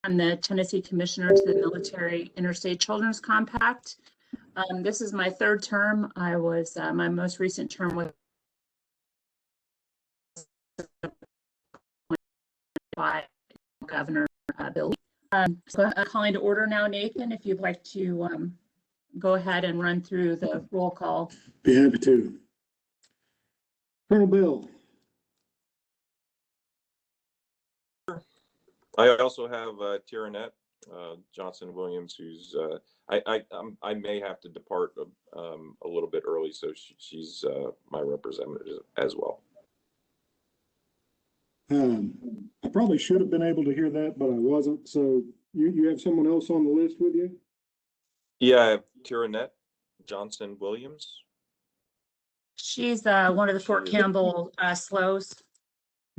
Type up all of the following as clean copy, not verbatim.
I'm the Tennessee Commissioner to the Military Interstate Children's Compact. This is my third term. I was, my most recent term was by Governor Bill. So I'm calling to order now, Nathan, if you'd like to go ahead and run through the roll call. Be happy to. Colonel Bill. I also have Tiranette Johnson Williams, who's I may have to depart a little bit early, so she's my representative as well. I probably should have been able to hear that, but I wasn't. So you have someone else on the list with you? Yeah, I have Tiranette Johnson Williams. She's one of the Fort Campbell slows.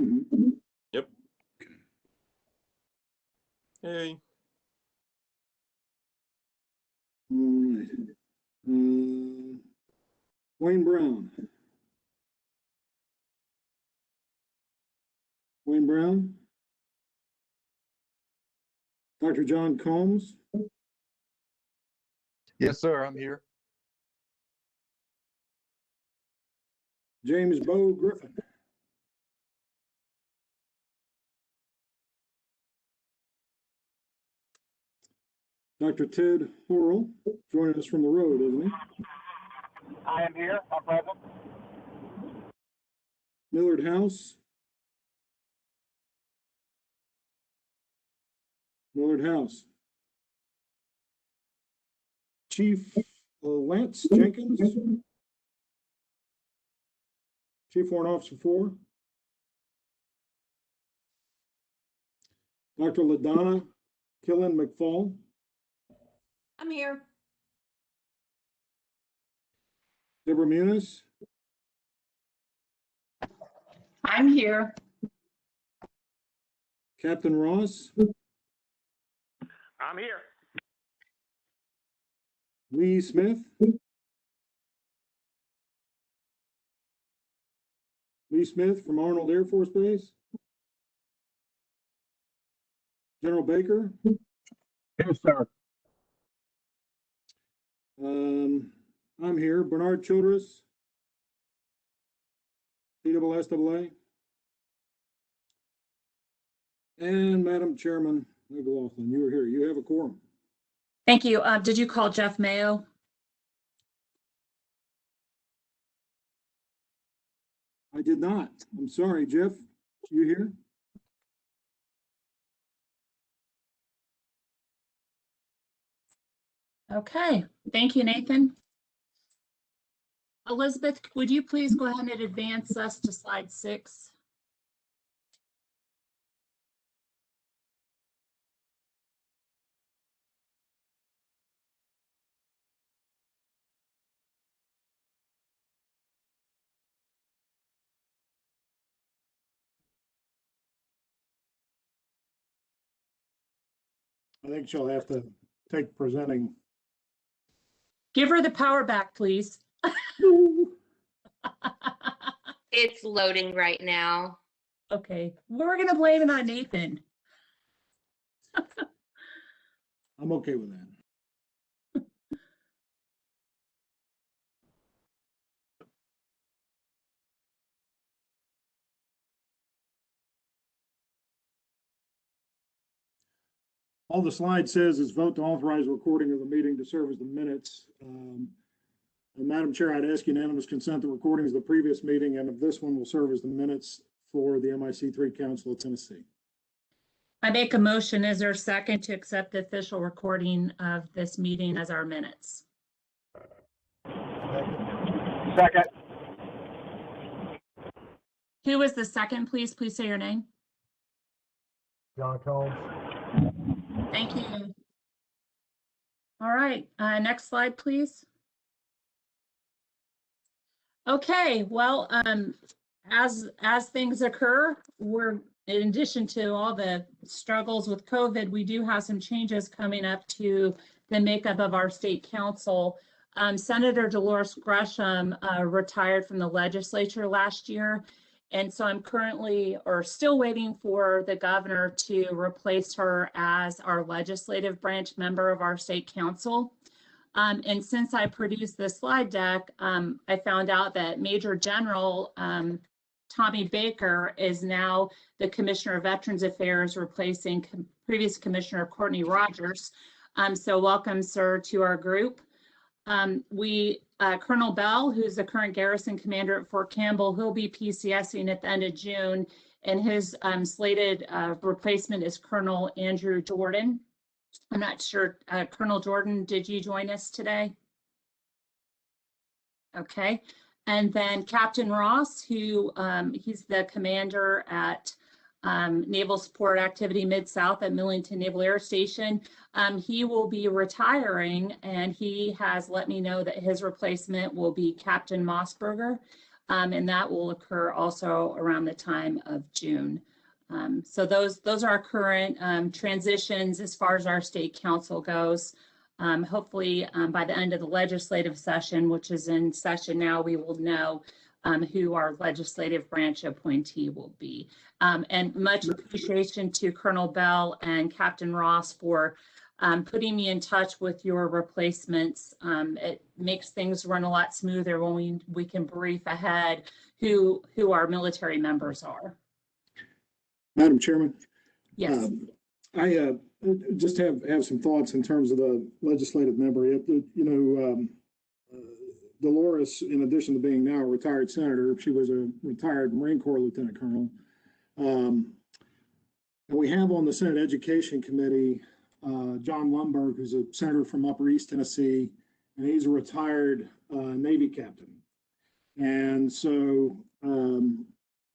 Mm-hmm. Yep. Hey. All right. Wayne Brown. Wayne Brown. Dr. John Combs. Yes, sir. I'm here. James Bo Griffin. Dr. Ted Horrell, joining us from the road, isn't he? I am here. I'm present. Millard House. Millard House. Chief Lance Jenkins. Chief Warrant Officer 4. Dr. LaDonna Killen McFall. I'm here. Deborah Muniz. I'm here. Captain Ross. I'm here. Lee Smith. Lee Smith from Arnold Air Force Base. General Baker. Yes, sir. I'm here. Bernard Childress. CSSAA. And Madam Chairman McLaughlin, you are here. You have a quorum. Thank you. Did you call Jeff Mayo? I did not. I'm sorry, Jeff. You here? Okay. Thank you, Nathan. Elizabeth, would you please go ahead and advance us to slide 6? I think she'll have to take presenting. Give her the power back, please. It's loading right now. Okay, we're gonna blame it on Nathan. I'm okay with that. All the slide says is vote to authorize recording of the meeting to serve as the minutes. And Madam Chair, I'd ask unanimous consent the recordings of the previous meeting and of this one will serve as the minutes for the MIC3 Council of Tennessee. I make a motion. Is there a second to accept the official recording of this meeting as our minutes? Second. Who was the second, please? Please say your name. John Combs. Thank you. All right, next slide, please. Okay, well, as things occur, we're, in addition to all the struggles with COVID, we do have some changes coming up to the makeup of our state council. Senator Dolores Gresham retired from the legislature last year, And so I'm currently or still waiting for the governor to replace her as our legislative branch member of our state council. And since I produced this slide deck, I found out that Major General Tommy Baker is now the Commissioner of Veterans Affairs, replacing previous Commissioner Courtney Rogers. So welcome, sir, to our group. Colonel Bell, who's the current garrison commander at Fort Campbell, he'll be PCSing at the end of June, and his slated replacement is Colonel Andrew Jordan. I'm not sure, Colonel Jordan, did you join us today? Okay, and then Captain Ross, who he's the commander at Naval Support Activity Mid-South at Millington Naval Air Station. He will be retiring, and he has let me know that his replacement will be Captain Mossberger, and that will occur also around the time of June. So those are our current transitions as far as our state council goes. Hopefully by the end of the legislative session, which is in session now, we will know who our legislative branch appointee will be. And much appreciation to Colonel Bell and Captain Ross for putting me in touch with your replacements. It makes things run a lot smoother when we can brief ahead who our military members are. Madam Chairman? Yes. I just have some thoughts in terms of the legislative member. Dolores, in addition to being now a retired senator, she was a retired Marine Corps Lieutenant Colonel. And we have on the Senate Education Committee, John Lumberg, who's a senator from Upper East Tennessee, and he's a retired Navy captain. And so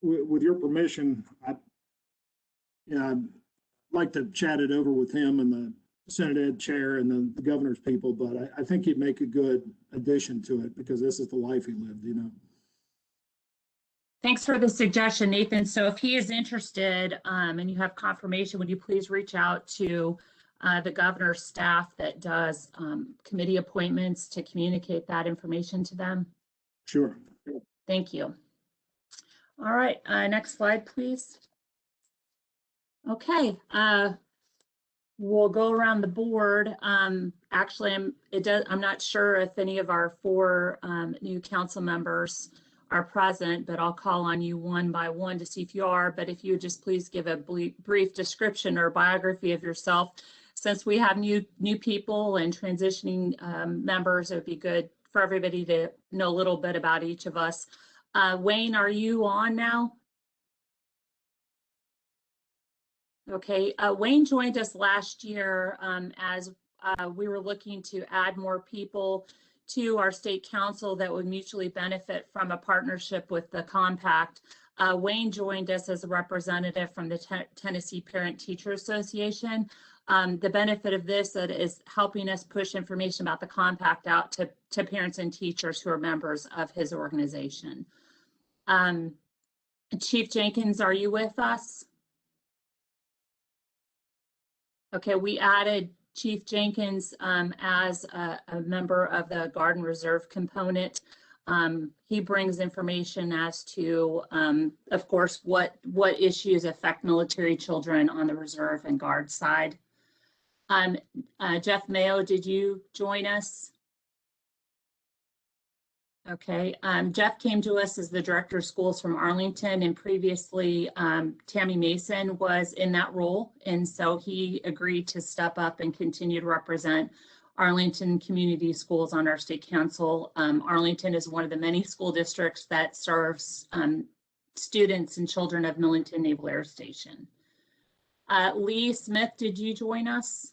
with your permission, I'd like to chat it over with him and the Senate Ed chair and the governor's people, but I think he'd make a good addition to it because this is the life he lived, you know. Thanks for the suggestion, Nathan. So if he is interested and you have confirmation, would you please reach out to the governor's staff that does committee appointments to communicate that information to them? Sure. Thank you. All right, next slide, please. Okay, we'll go around the board. Actually, I'm not sure if any of our 4 new council members are present, but I'll call on you one by one to see if you are. But if you would just please give a brief description or biography of yourself. Since we have new people and transitioning members, it would be good for everybody to know a little bit about each of us. Wayne, are you on now? Okay, Wayne joined us last year as we were looking to add more people to our state council that would mutually benefit from a partnership with the compact. Wayne joined us as a representative from the Tennessee Parent Teacher Association. The benefit of this is helping us push information about the compact out to parents and teachers who are members of his organization. Chief Jenkins, are you with us? Okay, we added Chief Jenkins as a member of the Guard and Reserve component. He brings information as to, of course, what issues affect military children on the Reserve and Guard side. Jeff Mayo, did you join us? Okay, Jeff came to us as the Director of Schools from Arlington, and previously Tammy Mason was in that role, and so he agreed to step up and continue to represent Arlington Community Schools on our state council. Arlington is one of the many school districts that serves students and children of Millington Naval Air Station. Lee Smith, did you join us?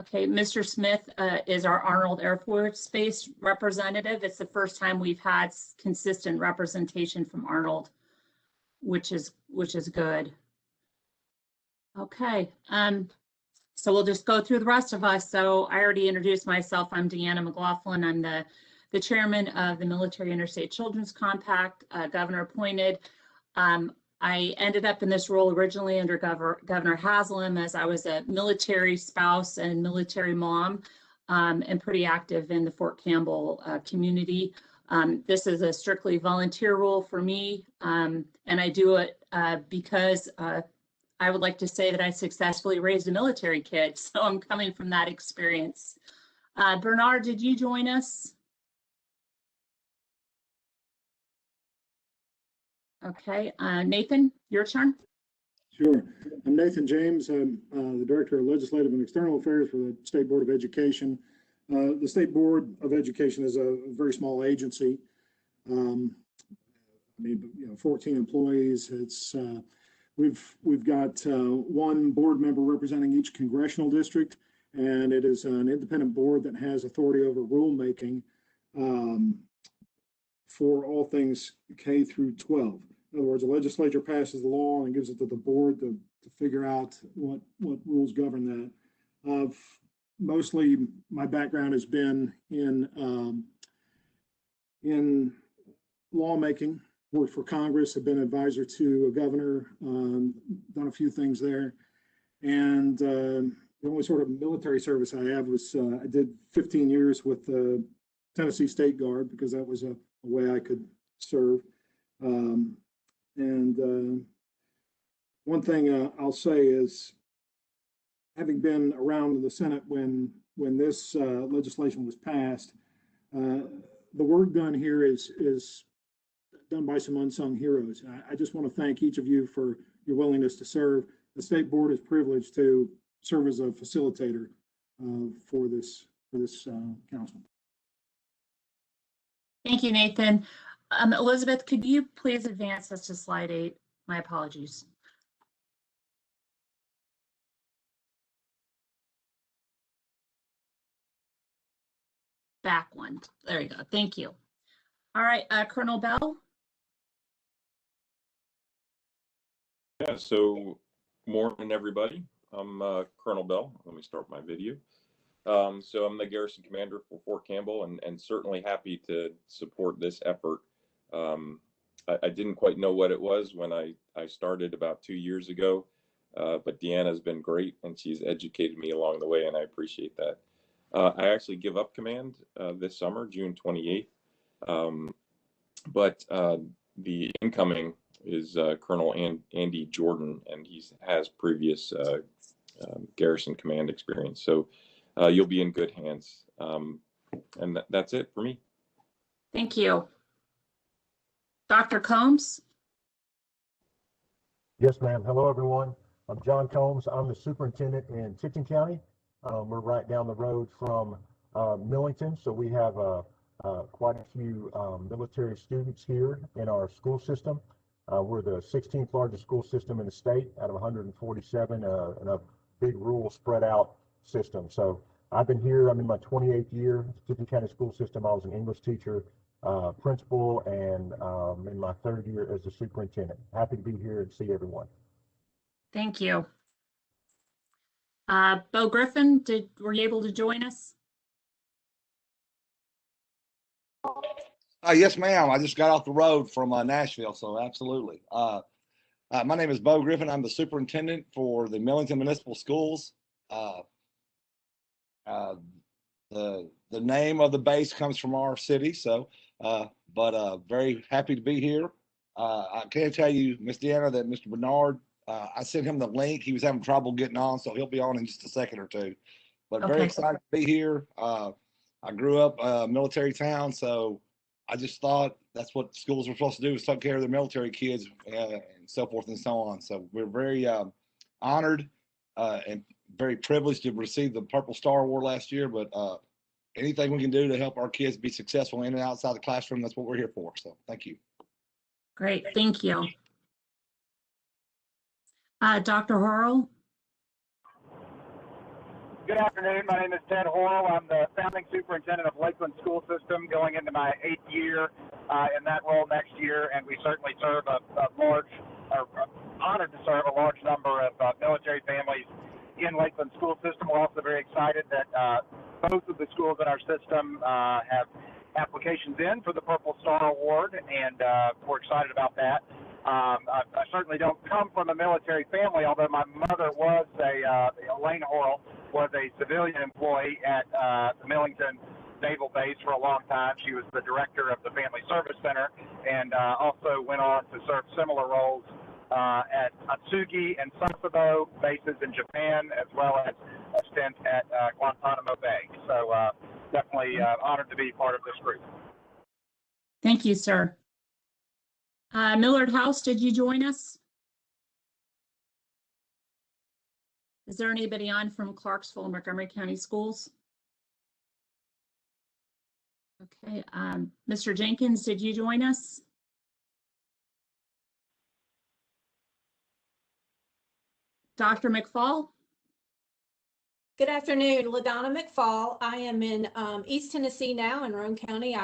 Okay, Mr. Smith is our Arnold Air Force Base representative. It's the first time we've had consistent representation from Arnold, which is good. Okay, so we'll just go through the rest of us. So I already introduced myself. I'm Deanna McLaughlin. I'm the chairman of the Military Interstate Children's Compact, governor appointed. I ended up in this role originally under Governor Haslam, as I was a military spouse and military mom, and pretty active in the Fort Campbell community. This is a strictly volunteer role for me, and I do it because I would like to say that I successfully raised a military kid, so I'm coming from that experience. Bernard, did you join us? Okay, Nathan, your turn. Sure. I'm Nathan James. I'm the Director of Legislative and External Affairs for the State Board of Education. The State Board of Education is a very small agency. I mean, 14 employees. It's we've got one board member representing each congressional district, and it is an independent board that has authority over rulemaking for all things K through 12. In other words, the legislature passes the law and gives it to the board to figure out what rules govern that. Mostly my background has been in lawmaking, worked for Congress, have been advisor to a governor, done a few things there. And the only sort of military service I have was I did 15 years with the Tennessee State Guard because that was a way I could serve. One thing I'll say is, having been around in the Senate when this legislation was passed, the work done here is done by some unsung heroes. I just want to thank each of you for your willingness to serve. The State Board is privileged to serve as a facilitator for this council. Thank you, Nathan. Elizabeth, could you please advance us to slide 8? My apologies. Back one. There you go. Thank you. All right, Colonel Bell. Yeah, so morning, everybody. I'm Colonel Bell. Let me start my video. So I'm the garrison commander for Fort Campbell, and certainly happy to support this effort. I didn't quite know what it was when I started about 2 years ago, but Deanna's been great, and she's educated me along the way, and I appreciate that. I actually give up command this summer, June 28th, but the incoming is Colonel Andy Jordan, and he has previous garrison command experience. So you'll be in good hands. And that's it for me. Thank you. Dr. Combs? Yes, ma'am. Hello, everyone. I'm John Combs. I'm the superintendent in Tipton County. We're right down the road from Millington, so we have quite a few military students here in our school system. We're the 16th largest school system in the state out of 147 in a big rural spread out system. So I've been here, I'm in my 28th year, Tipton County school system. I was an English teacher, principal, and in my 3rd year as the superintendent. Happy to be here and see everyone. Thank you. Bo Griffin, were you able to join us? Yes, ma'am. I just got off the road from Nashville, so absolutely. My name is Bo Griffin. I'm the superintendent for the Millington Municipal Schools. The name of the base comes from our city, so but very happy to be here. I can tell you, Miss Deanna, that Mr. Bernard, I sent him the link. He was having trouble getting on, so he'll be on in just a second or two. But very excited to be here. I grew up military town, so I just thought that's what schools were supposed to do, is take care of their military kids and so forth and so on. So we're very honored and very privileged to receive the Purple Star Award last year. But anything we can do to help our kids be successful in and outside the classroom, that's what we're here for. So thank you. Great, thank you. Dr. Horrell? Good afternoon. My name is Ted Horrell. I'm the founding superintendent of Lakeland School System, going into my 8th year in that role next year, and we certainly serve honored to serve a large number of military families in Lakeland School System. We're also very excited that both of the schools in our system have applications in for the Purple Star Award, and we're excited about that. I certainly don't come from a military family, although my mother was Elaine Horrell, was a civilian employee at the Millington Naval Base for a long time. She was the director of the family similar roles at Atsugi and Sasebo bases in Japan, as well as a stint at Guantanamo Bay. So definitely honored to be part of this group. Thank you, sir. Millard House, did you join us? Is there anybody on from Clarksville and Montgomery County Schools? Okay, Mr. Jenkins, did you join us? Dr. McFall? Good afternoon, LaDonna McFall. I am in East Tennessee now in Roane County.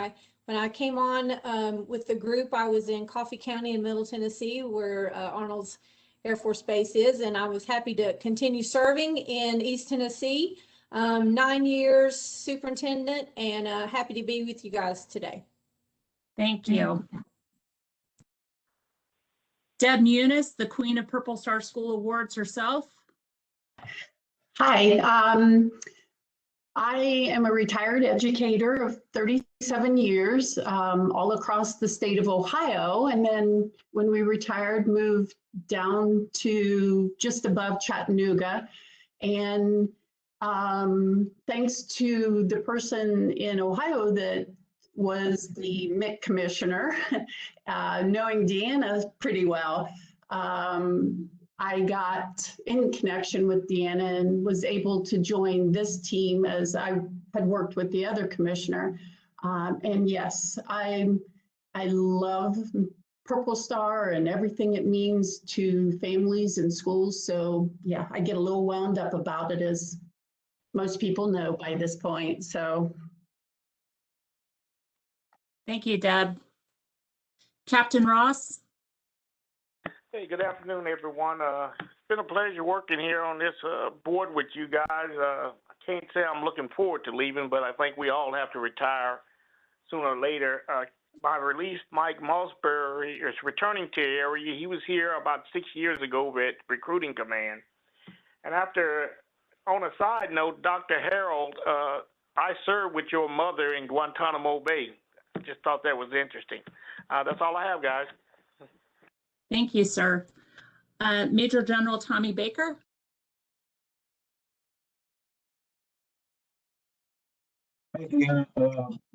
When I came on with the group, I was in Coffee County in Middle Tennessee, where Arnold's Air Force Base is, and I was happy to continue serving in East Tennessee. 9 years superintendent, and happy to be with you guys today. Thank you. Deb Muniz, the Queen of Purple Star School Awards herself. Hi, I am a retired educator of 37 years, all across the state of Ohio. And then when we retired, moved down to just above Chattanooga. And thanks to the person in Ohio that was the MIC commissioner, knowing Deanna pretty well, I got in connection with Deanna and was able to join this team as I had worked with the other commissioner. And yes, I love Purple Star and everything it means to families and schools. So yeah, I get a little wound up about it, as most people know by this point. So Thank you, Deb. Captain Ross? Hey, good afternoon, everyone. It's been a pleasure working here on this board with you guys. I can't say I'm looking forward to leaving, but I think we all have to retire sooner or later. My release, Mike Mossberry, is returning to the area. He was here about 6 years ago at Recruiting Command. And on a side note, Dr. Harold, I served with your mother in Guantanamo Bay. I just thought that was interesting. That's all I have, guys. Thank you, sir. Major General Tommy Baker? Hey, Deanna,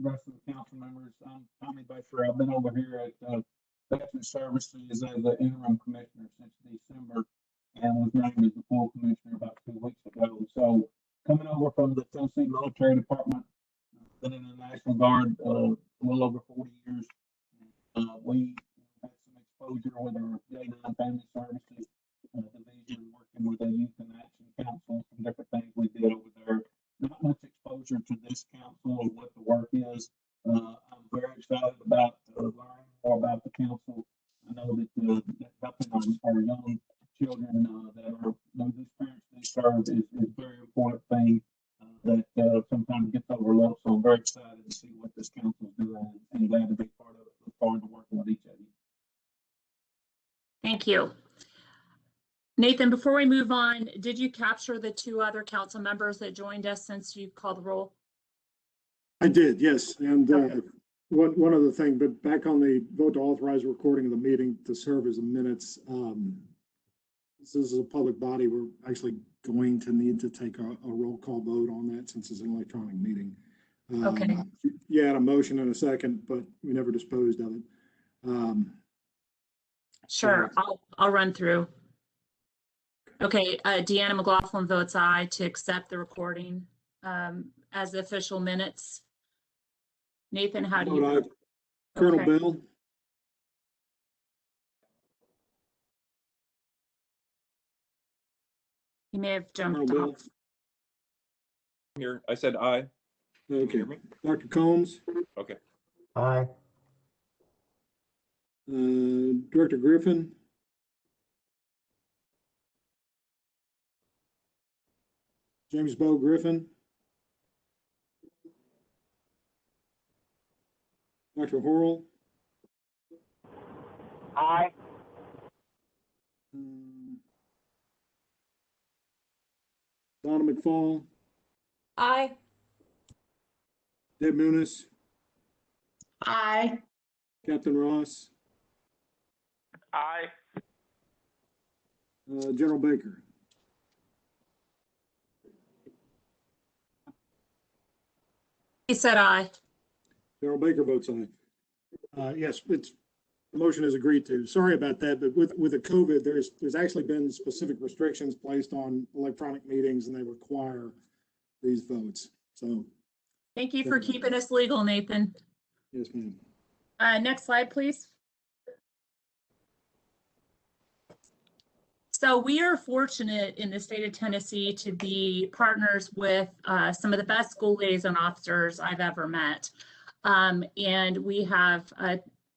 rest of the council members. I'm Tommy Baker. I've been over here at Veteran Services as the interim commissioner since December, and was named as the full commissioner about 2 weeks ago. So coming over from the Tennessee Military Department, been in the National Guard a little over 40 years. We had some exposure with our J9 Family Services division, working with a Youth in Action Council, some different things we did over there. Not much exposure to this council or what the work is. I'm very excited about learning more about the council. I know that helping our young children that are whose parents they serve is a very important thing that sometimes gets overlooked. So I'm very excited to see what this council is doing and glad to be part of it. Look forward to working with each of you. Thank you. Nathan, before we move on, did you capture the 2 other council members that joined us since you called the roll? I did, yes. And Okay. one other thing, but back on the vote to authorize recording of the meeting to serve as the minutes, this is a public body. We're actually going to need to take a roll call vote on that since it's an electronic meeting. Okay. You had a motion and a second, but we never disposed of it. Sure, I'll run through. Okay, Deanna McLaughlin votes aye to accept the recording as the official minutes. Nathan, how do you Vote aye. vote? Colonel Okay. Bell, He may have Colonel jumped Bell. off. Here, I said aye. Can you Okay. hear me? Dr. Combs, Okay. Aye. Director Griffin, James Bo Griffin, Dr. Horrell, Aye. Donna McFall, Aye. Deb Muniz, aye. Captain Ross, Aye. General Baker. He said aye. General Baker votes aye. Yes, the motion is agreed to. Sorry about that, but with the COVID, there's actually been specific restrictions placed on electronic meetings, and they require these votes. So, Thank you for keeping us legal, Nathan. yes, ma'am. Next slide, please. So we are fortunate in the state of Tennessee to be partners with some of the best school liaison officers I've ever met. And we have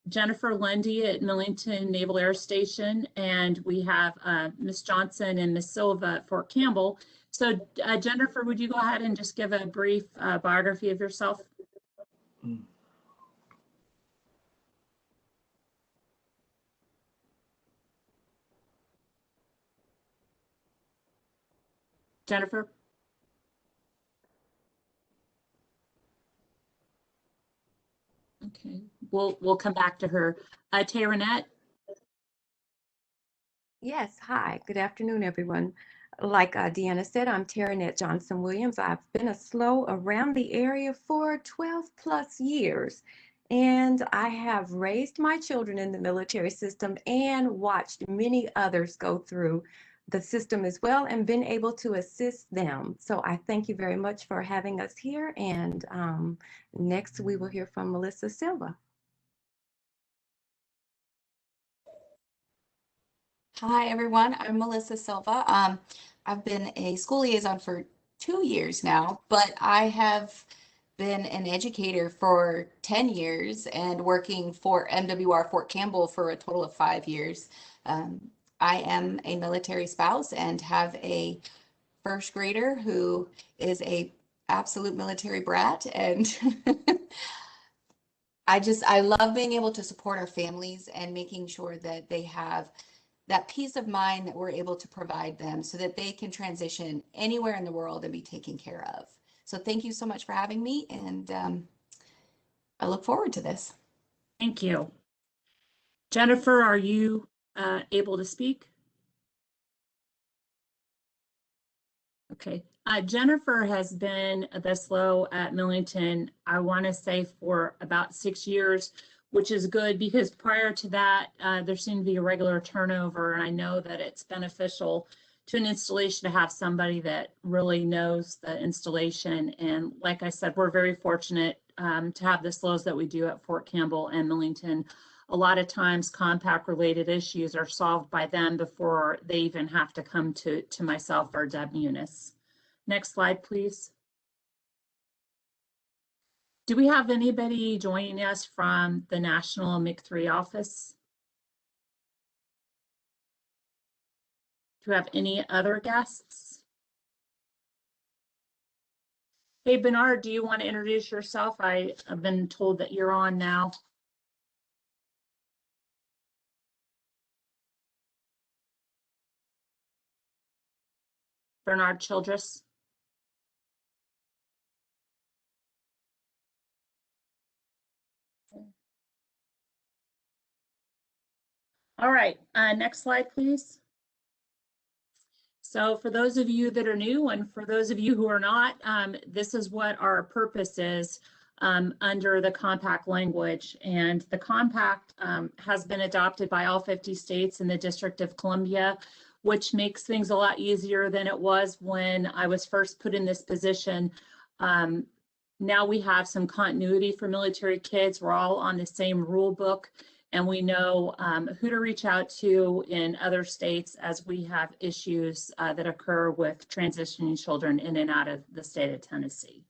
Jennifer Lundy at Millington Naval Air Station, and we have Ms. Johnson and Ms. Silva at Fort Campbell. So Jennifer, would you go ahead and just give a brief biography of yourself? Jennifer? Okay, we'll come back to her. Taronette? Yes, hi, good afternoon, everyone. Like Deanna said, I'm Taronette Johnson Williams. I've been a SLO around the area for 12 plus years, and I have raised my children in the military system and watched many others go through the system as well and been able to assist them. So I thank you very much for having us here, and next we will hear from Melissa Silva. Hi, everyone. I'm Melissa Silva. I've been a school liaison for 2 years now, but I have been an educator for 10 years and working for MWR Fort Campbell for a total of 5 years. I am a military spouse and have a first grader who is a absolute military brat, and I love being able to support our families and making sure that they have that peace of mind that we're able to provide them so that they can transition anywhere in the world and be taken care of. So thank you so much for having me, and I look forward to this. Thank you. Jennifer, are you able to speak? Okay. Jennifer has been the SLO at Millington, I want to say, for about 6 years, which is good because prior to that, there seemed to be a regular turnover. And I know that it's beneficial to an installation to have somebody that really knows the installation. And like I said, we're very fortunate to have the SLOs that we do at Fort Campbell and Millington. A lot of times compact related issues are solved by them before they even have to come to myself or Deb Muniz. Next slide, please. Do we have anybody joining us from the National MIC3 office? Do we have any other guests? Hey, Bernard, do you want to introduce yourself? I've been told that you're on now. Bernard Childress. All right, next slide, please. So for those of you that are new and for those of you who are not, this is what our purpose is under the compact language. And the compact has been adopted by all 50 states in the District of Columbia, which makes things a lot easier than it was when I was first put in this position. Now we have some continuity for military kids. We're all on the same rule book, and we know who to reach out to in other states as we have issues that occur with transitioning children in and out of the state of Tennessee.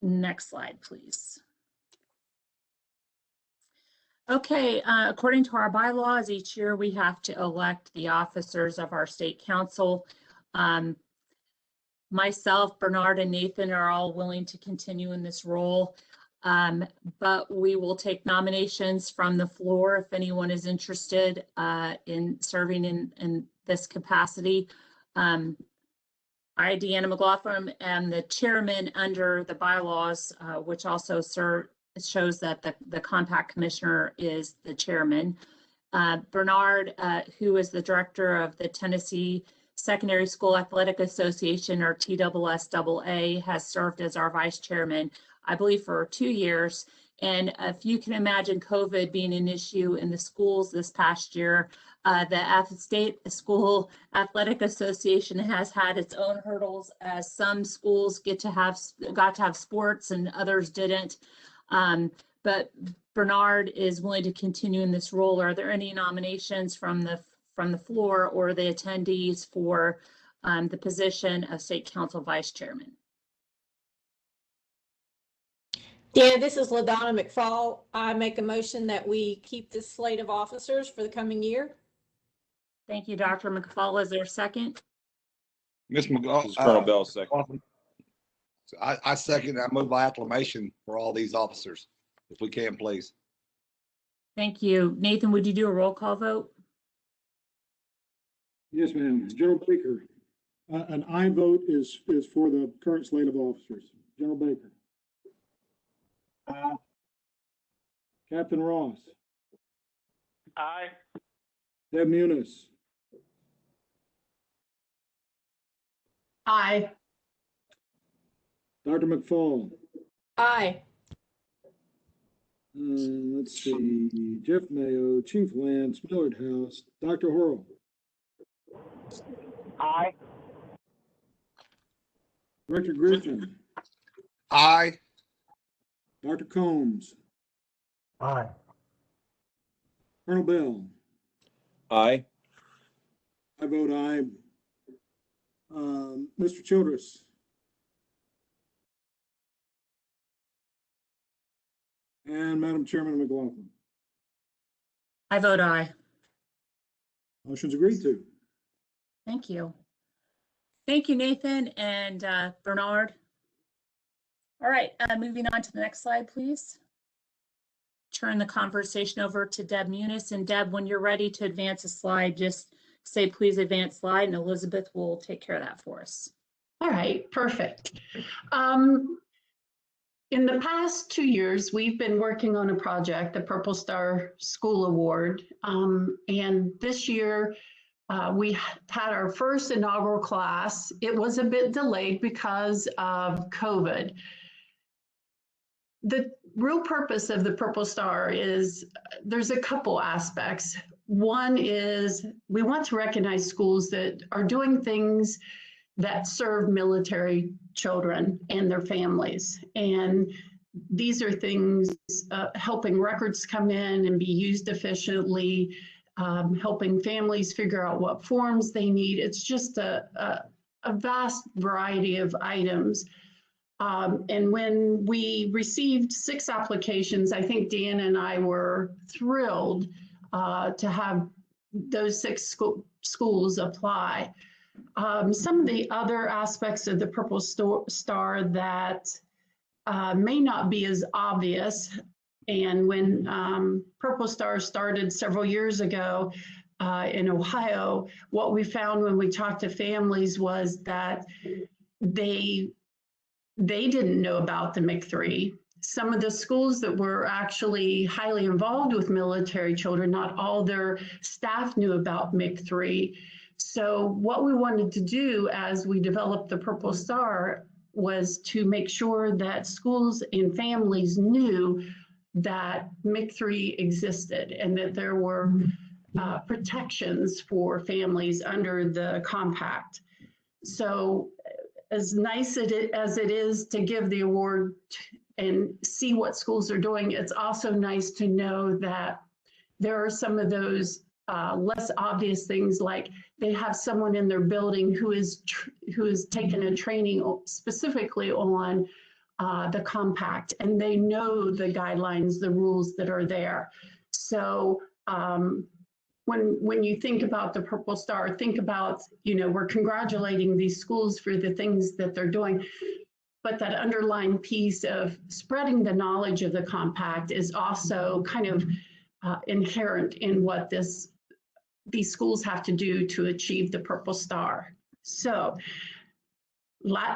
Next slide, please. Okay, according to our bylaws, each year we have to elect the officers of our state council. Myself, Bernard, and Nathan are all willing to continue in this role. But we will take nominations from the floor if anyone is interested in serving in this capacity. I, Deanna McLaughlin, am the chairman under the bylaws, which also shows that the compact commissioner is the chairman. Bernard, who is the director of the Tennessee Secondary School Athletic Association, or TSSAA, has served as our vice chairman, I believe, for 2 years. And if you can imagine COVID being an issue in the schools this past year, the State School Athletic Association has had its own hurdles, as some schools got to have sports and others didn't. But Bernard is willing to continue in this role. Are there any nominations from the floor or the attendees for the position of State Council Vice Chairman? Yeah, this is LaDonna McFall. I make a motion that we keep this slate of officers for the coming year. Thank you, Dr. McFall. Is there a second? Ms. McGraw. This is Colonel Bell, second. I second. I move by acclamation for all these officers, if we can, please. Thank you. Nathan, would you do a roll call vote? Yes, ma'am. General Baker. An aye vote is for the current slate of officers. General Baker. Captain Ross. Aye. Deb Muniz. Aye. Dr. McFall. Aye. Let's see, Jeff Mayo, Chief Lance, Millard House, Dr. Horrell. Aye. Director Griffin. Aye. Dr. Combs. Aye. Colonel Bell. Aye. I vote aye. Mr. Childress. And Madam Chairman McLaughlin. I vote aye. Motion's agreed to. Thank you. Thank you, Nathan and Bernard. All right, moving on to the next slide, please. Turn the conversation over to Deb Muniz. And Deb, when you're ready to advance a slide, just say, please advance slide, and Elizabeth will take care of that for us. All right, perfect. In the past 2 years, we've been working on a project, the Purple Star School Award. And this year, we had our first inaugural class. It was a bit delayed because of COVID. The real purpose of the Purple Star is there's a couple aspects. One is we want to recognize schools that are doing things that serve military children and their families. And these are things helping records come in and be used efficiently, helping families figure out what forms they need. It's just a vast variety of items. And when we received 6 applications, I think Deanna and I were thrilled to have those 6 schools apply. Some of the other aspects of the Purple Star that may not be as obvious, and when Purple Star started several years ago in Ohio, what we found when we talked to families was that they didn't know about the MIC3. Some of the schools that were actually highly involved with military children, not all their staff knew about MIC3. So what we wanted to do as we developed the Purple Star was to make sure that schools and families knew that MIC3 existed and that there were protections for families under the compact. So as nice as it is to give the award and see what schools are doing, it's also nice to know that there are some of those less obvious things, like they have someone in their building who is taken a training specifically on the compact, and they know the guidelines, the rules that are there. So when you think about the Purple Star, think about, we're congratulating these schools for the things that they're doing, but that underlying piece of spreading the knowledge of the compact is also kind of inherent in what these schools have to do to achieve the Purple Star. So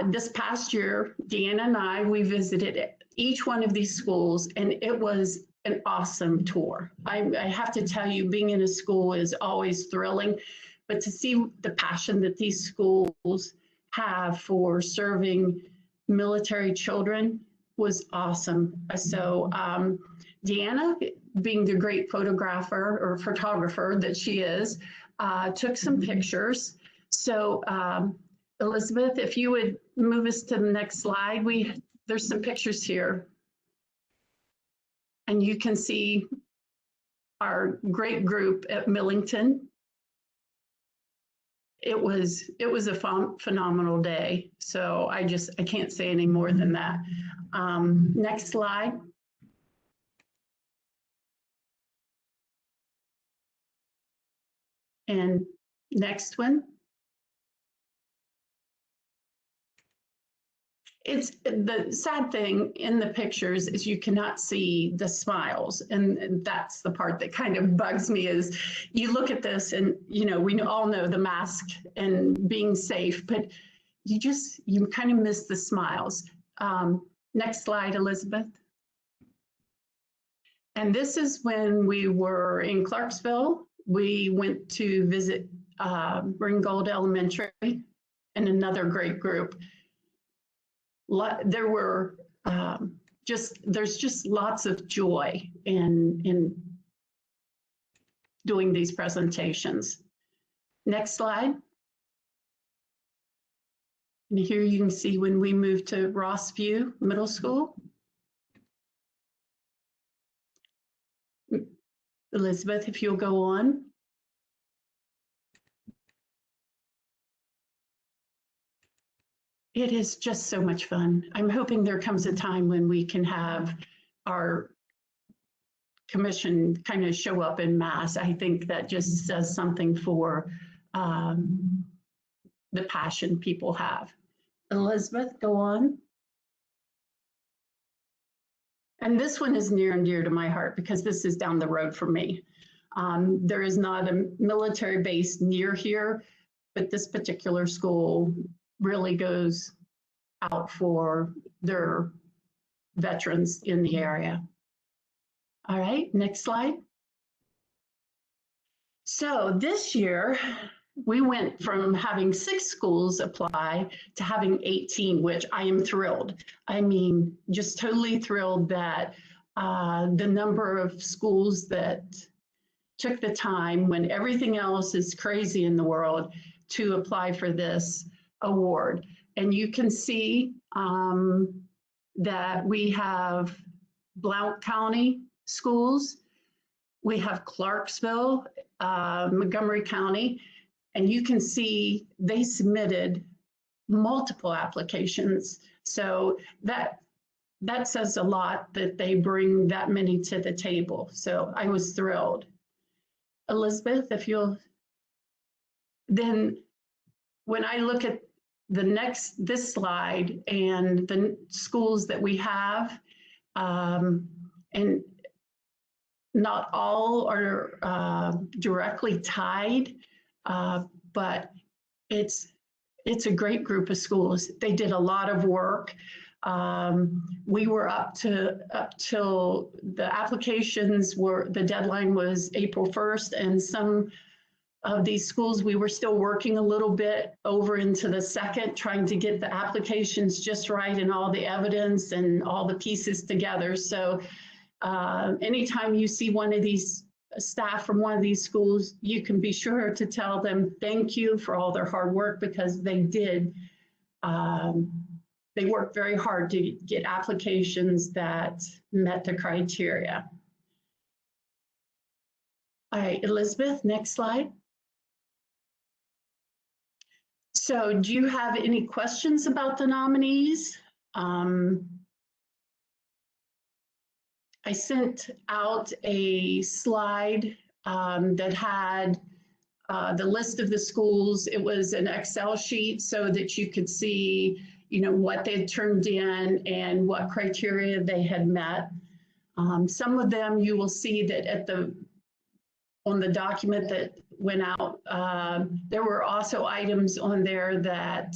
this past year, Deanna and I, we visited each one of these schools, and it was an awesome tour. I have to tell you, being in a school is always thrilling, but to see the passion that these schools have for serving military children was awesome. So Deanna, being the great photographer or photographer that she is, took some pictures. So Elizabeth, if you would move us to the next slide, there's some pictures here. And you can see our great group at Millington. It was a phenomenal day. So I can't say any more than that. Next slide. And next one. It's the sad thing in the pictures is you cannot see the smiles. And that's the part that kind of bugs me is you look at this and, we all know the mask and being safe, but you kind of miss the smiles. Next slide, Elizabeth. And this is when we were in Clarksville. We went to visit Ringgold Elementary and another great group. There were there's just lots of joy in doing these presentations. Next slide. And here you can see when we moved to Rossview Middle School. Elizabeth, if you'll go on. It is just so much fun. I'm hoping there comes a time when we can have our commission kind of show up in mass. I think that just says something for the passion people have. Elizabeth, go on. And this one is near and dear to my heart because this is down the road from me. There is not a military base near here, but this particular school really goes out for their veterans in the area. All right, next slide. So this year, we went from having 6 schools apply to having 18, which I am thrilled. I mean, just totally thrilled that the number of schools that took the time when everything else is crazy in the world to apply for this award. And you can see that we have Blount County schools, we have Clarksville, Montgomery County, and you can see they submitted multiple applications. So that says a lot that they bring that many to the table. So I was thrilled. Elizabeth, if you'll, then when I look at this slide and the schools that we have, and not all are directly tied, but it's a great group of schools. They did a lot of work. We were up till the applications the deadline was April 1st, and some of these schools, we were still working a little bit over into the 2nd, trying to get the applications just right and all the evidence and all the pieces together. So anytime you see one of these staff from one of these schools, you can be sure to tell them thank you for all their hard work, because they did. They worked very hard to get applications that met the criteria. All right, Elizabeth, next slide. So do you have any questions about the nominees? I sent out a slide that had the list of the schools. It was an Excel sheet so that you could see, what they had turned in and what criteria they had met. Some of them you will see that on the document that went out, there were also items on there that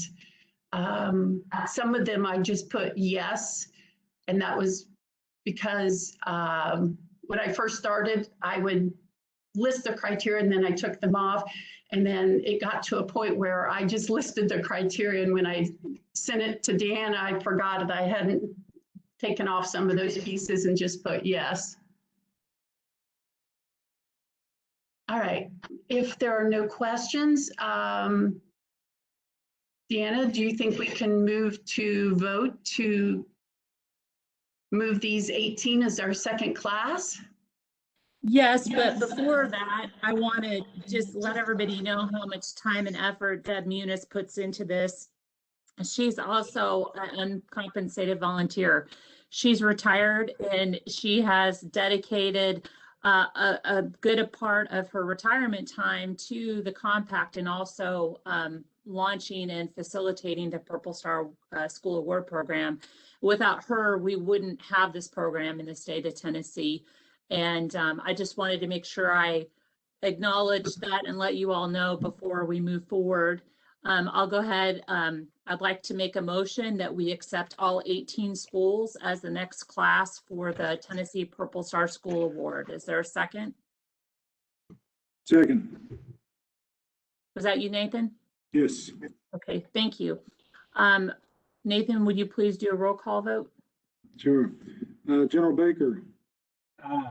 some of them I just put yes, and that was because when I first started, I would list the criteria and then I took them off. And then it got to a point where I just listed the criteria. And when I sent it to Deanna, I forgot that I hadn't taken off some of those pieces and just put yes. All right, if there are no questions, Deanna, do you think we can move to vote to move these 18 as our second class? Yes, but before that, I want to just let everybody know how much time and effort Deb Muniz puts into this. She's also an uncompensated volunteer. She's retired and she has dedicated a good part of her retirement time to the compact and also launching and facilitating the Purple Star School Award program. Without her, we wouldn't have this program in the state of Tennessee. And I just wanted to make sure I acknowledge that and let you all know before we move forward. I'll go ahead. I'd like to make a motion that we accept all 18 schools as the next class for the Tennessee Purple Star School Award. Is there a second? Second. Was that you, Nathan? Yes. Okay, thank you. Nathan, would you please do a roll call vote? Sure. General Baker. Aye.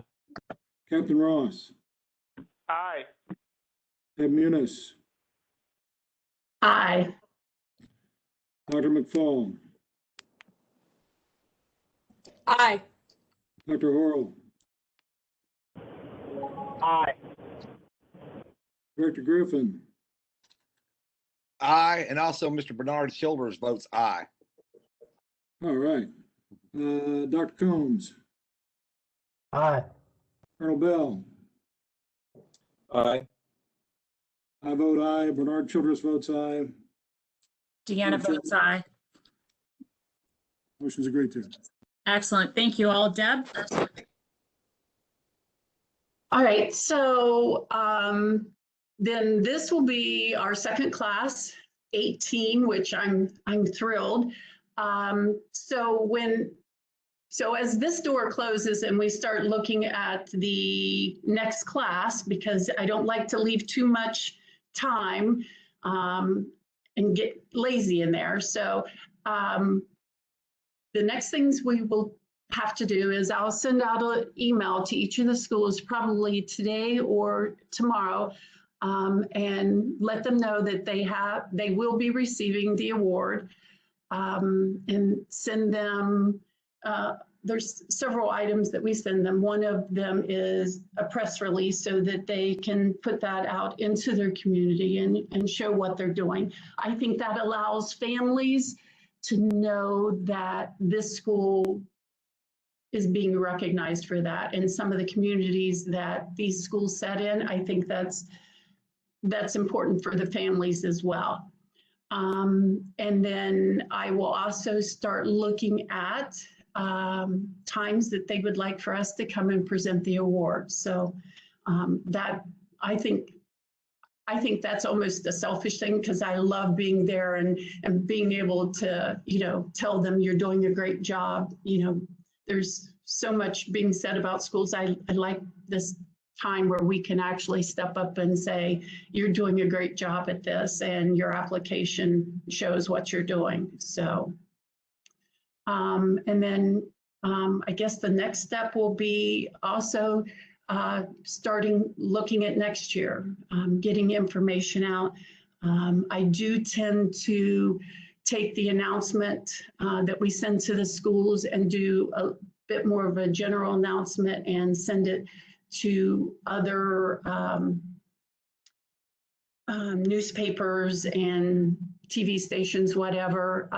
Captain Ross. Aye. Deb Muniz. Aye. Dr. McFall. Aye. Dr. Horrell. Aye. Director Griffin. Aye, and also Mr. Bernard Childers votes aye. All right. Dr. Combs. Aye. Colonel Bell. Aye. I vote aye. Bernard Childress votes aye. Deanna votes aye. Motion's agreed to. Excellent. Thank you all. Deb? All right, so then this will be our second class, 18, which I'm thrilled. So as this door closes and we start looking at the next class, because I don't like to leave too much time and get lazy in there. So the next things we will have to do is I'll send out an email to each of the schools probably today or tomorrow and let them know that they will be receiving the award and send them there's several items that we send them. One of them is a press release so that they can put that out into their community and show what they're doing. I think that allows families to know that this school is being recognized for that. And some of the communities that these schools set in, I think that's important for the families as well. And then I will also start looking at times that they would like for us to come and present the award. So that I think that's almost a selfish thing because I love being there and being able to, tell them you're doing a great job. There's so much being said about schools. I like this time where we can actually step up and say, you're doing a great job at this and your application shows what you're doing. So, and then I guess the next step will be also starting looking at next year, getting information out. I do tend to take the announcement that we send to the schools and do a bit more of a general announcement and send it to other newspapers and TV stations, whatever,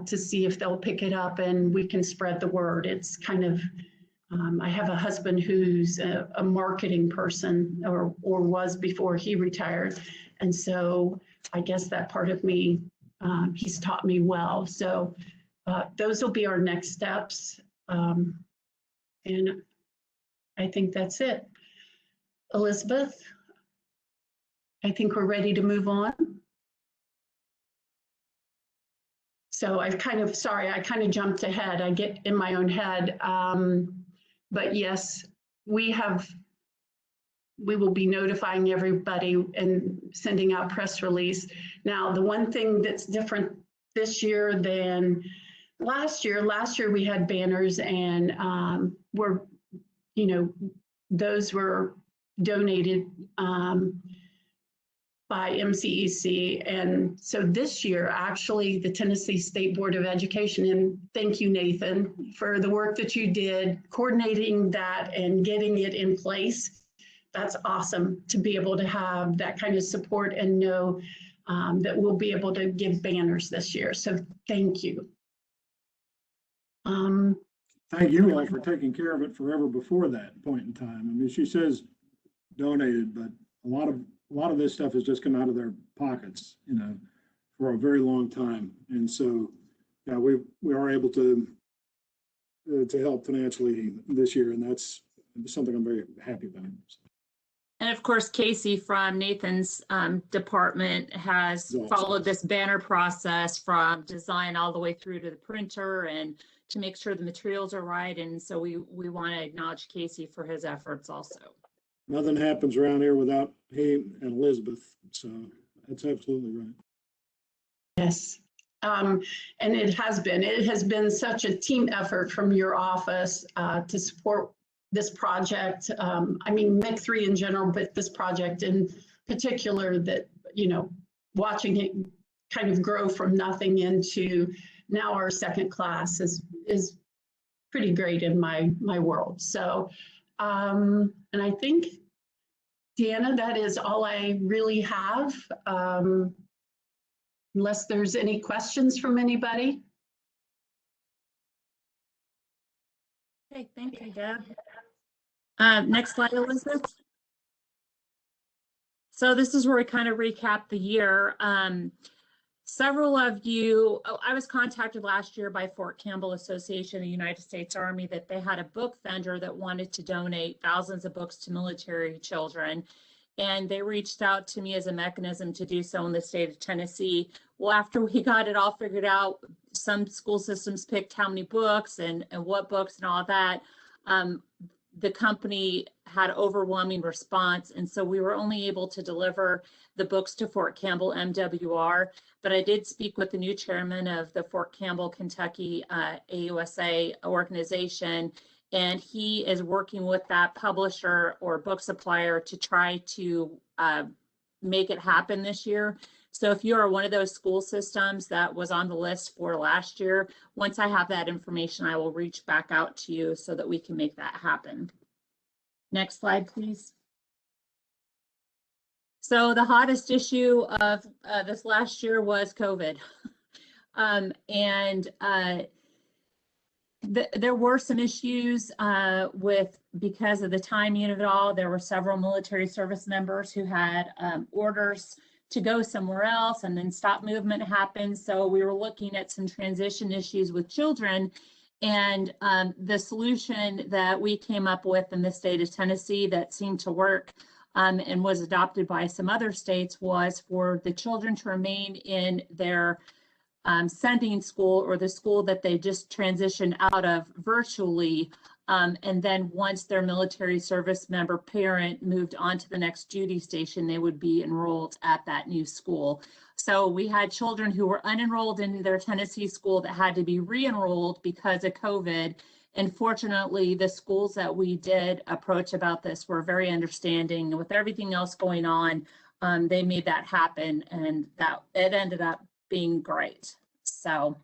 to see if they'll pick it up and we can spread the word. It's kind of, I have a husband who's a marketing person or was before he retired. And so I guess that part of me, he's taught me well. So those will be our next steps. And I think that's it. Elizabeth, I think we're ready to move on. So I kind of jumped ahead. I get in my own head. But yes, we will be notifying everybody and sending out press release. Now, the one thing that's different this year than last year we had banners and those were donated by MCEC. And so this year, actually, the Tennessee State Board of Education, and thank you, Nathan, for the work that you did coordinating that and getting it in place. That's awesome to be able to have that kind of support and know that we'll be able to give banners this year. So thank you. Thank you all for taking care of it forever before that point in time. I mean, she says donated, but a lot of this stuff has just come out of their pockets, for a very long time. And so, yeah, we are able to help financially this year, and that's something I'm very happy about. And of course, Casey from Nathan's department has followed this banner process from design all the way through to the printer and to make sure the materials are right. And so we want to acknowledge Casey for his efforts also. Nothing happens around here without he and Elizabeth. So that's absolutely right. Yes. And it has been such a team effort from your office to support this project. I mean, MIC3 in general, but this project in particular that, watching it kind of grow from nothing into now our second class is pretty great in my world. So, and I think, Deanna, that is all I really have. Unless there's any questions from anybody. Okay, thank you, Deb. Next slide, Elizabeth. So this is where we kind of recap the year. Several of you, I was contacted last year by Fort Campbell Association of the United States Army that they had a book vendor that wanted to donate thousands of books to military children. And they reached out to me as a mechanism to do so in the state of Tennessee. Well, after we got it all figured out, some school systems picked how many books and what books and all that. The company had overwhelming response. And so we were only able to deliver the books to Fort Campbell MWR. But I did speak with the new chairman of the Fort Campbell, Kentucky AUSA organization. And he is working with that publisher or book supplier to try to make it happen this year. So if you are one of those school systems that was on the list for last year, once I have that information, I will reach back out to you so that we can make that happen. Next slide, please. So the hottest issue of this last year was COVID. There were some issues because of the timing of it all. There were several military service members who had orders to go somewhere else, and then stop movement happened. So we were looking at some transition issues with children. And the solution that we came up with in the state of Tennessee that seemed to work and was adopted by some other states was for the children to remain in their sending school or the school that they just transitioned out of virtually. And then once their military service member parent moved on to the next duty station, they would be enrolled at that new school. So we had children who were unenrolled in their Tennessee school that had to be re-enrolled because of COVID. And fortunately, the schools that we did approach about this were very understanding. And with everything else going on, they made that happen, and that it ended up being great. So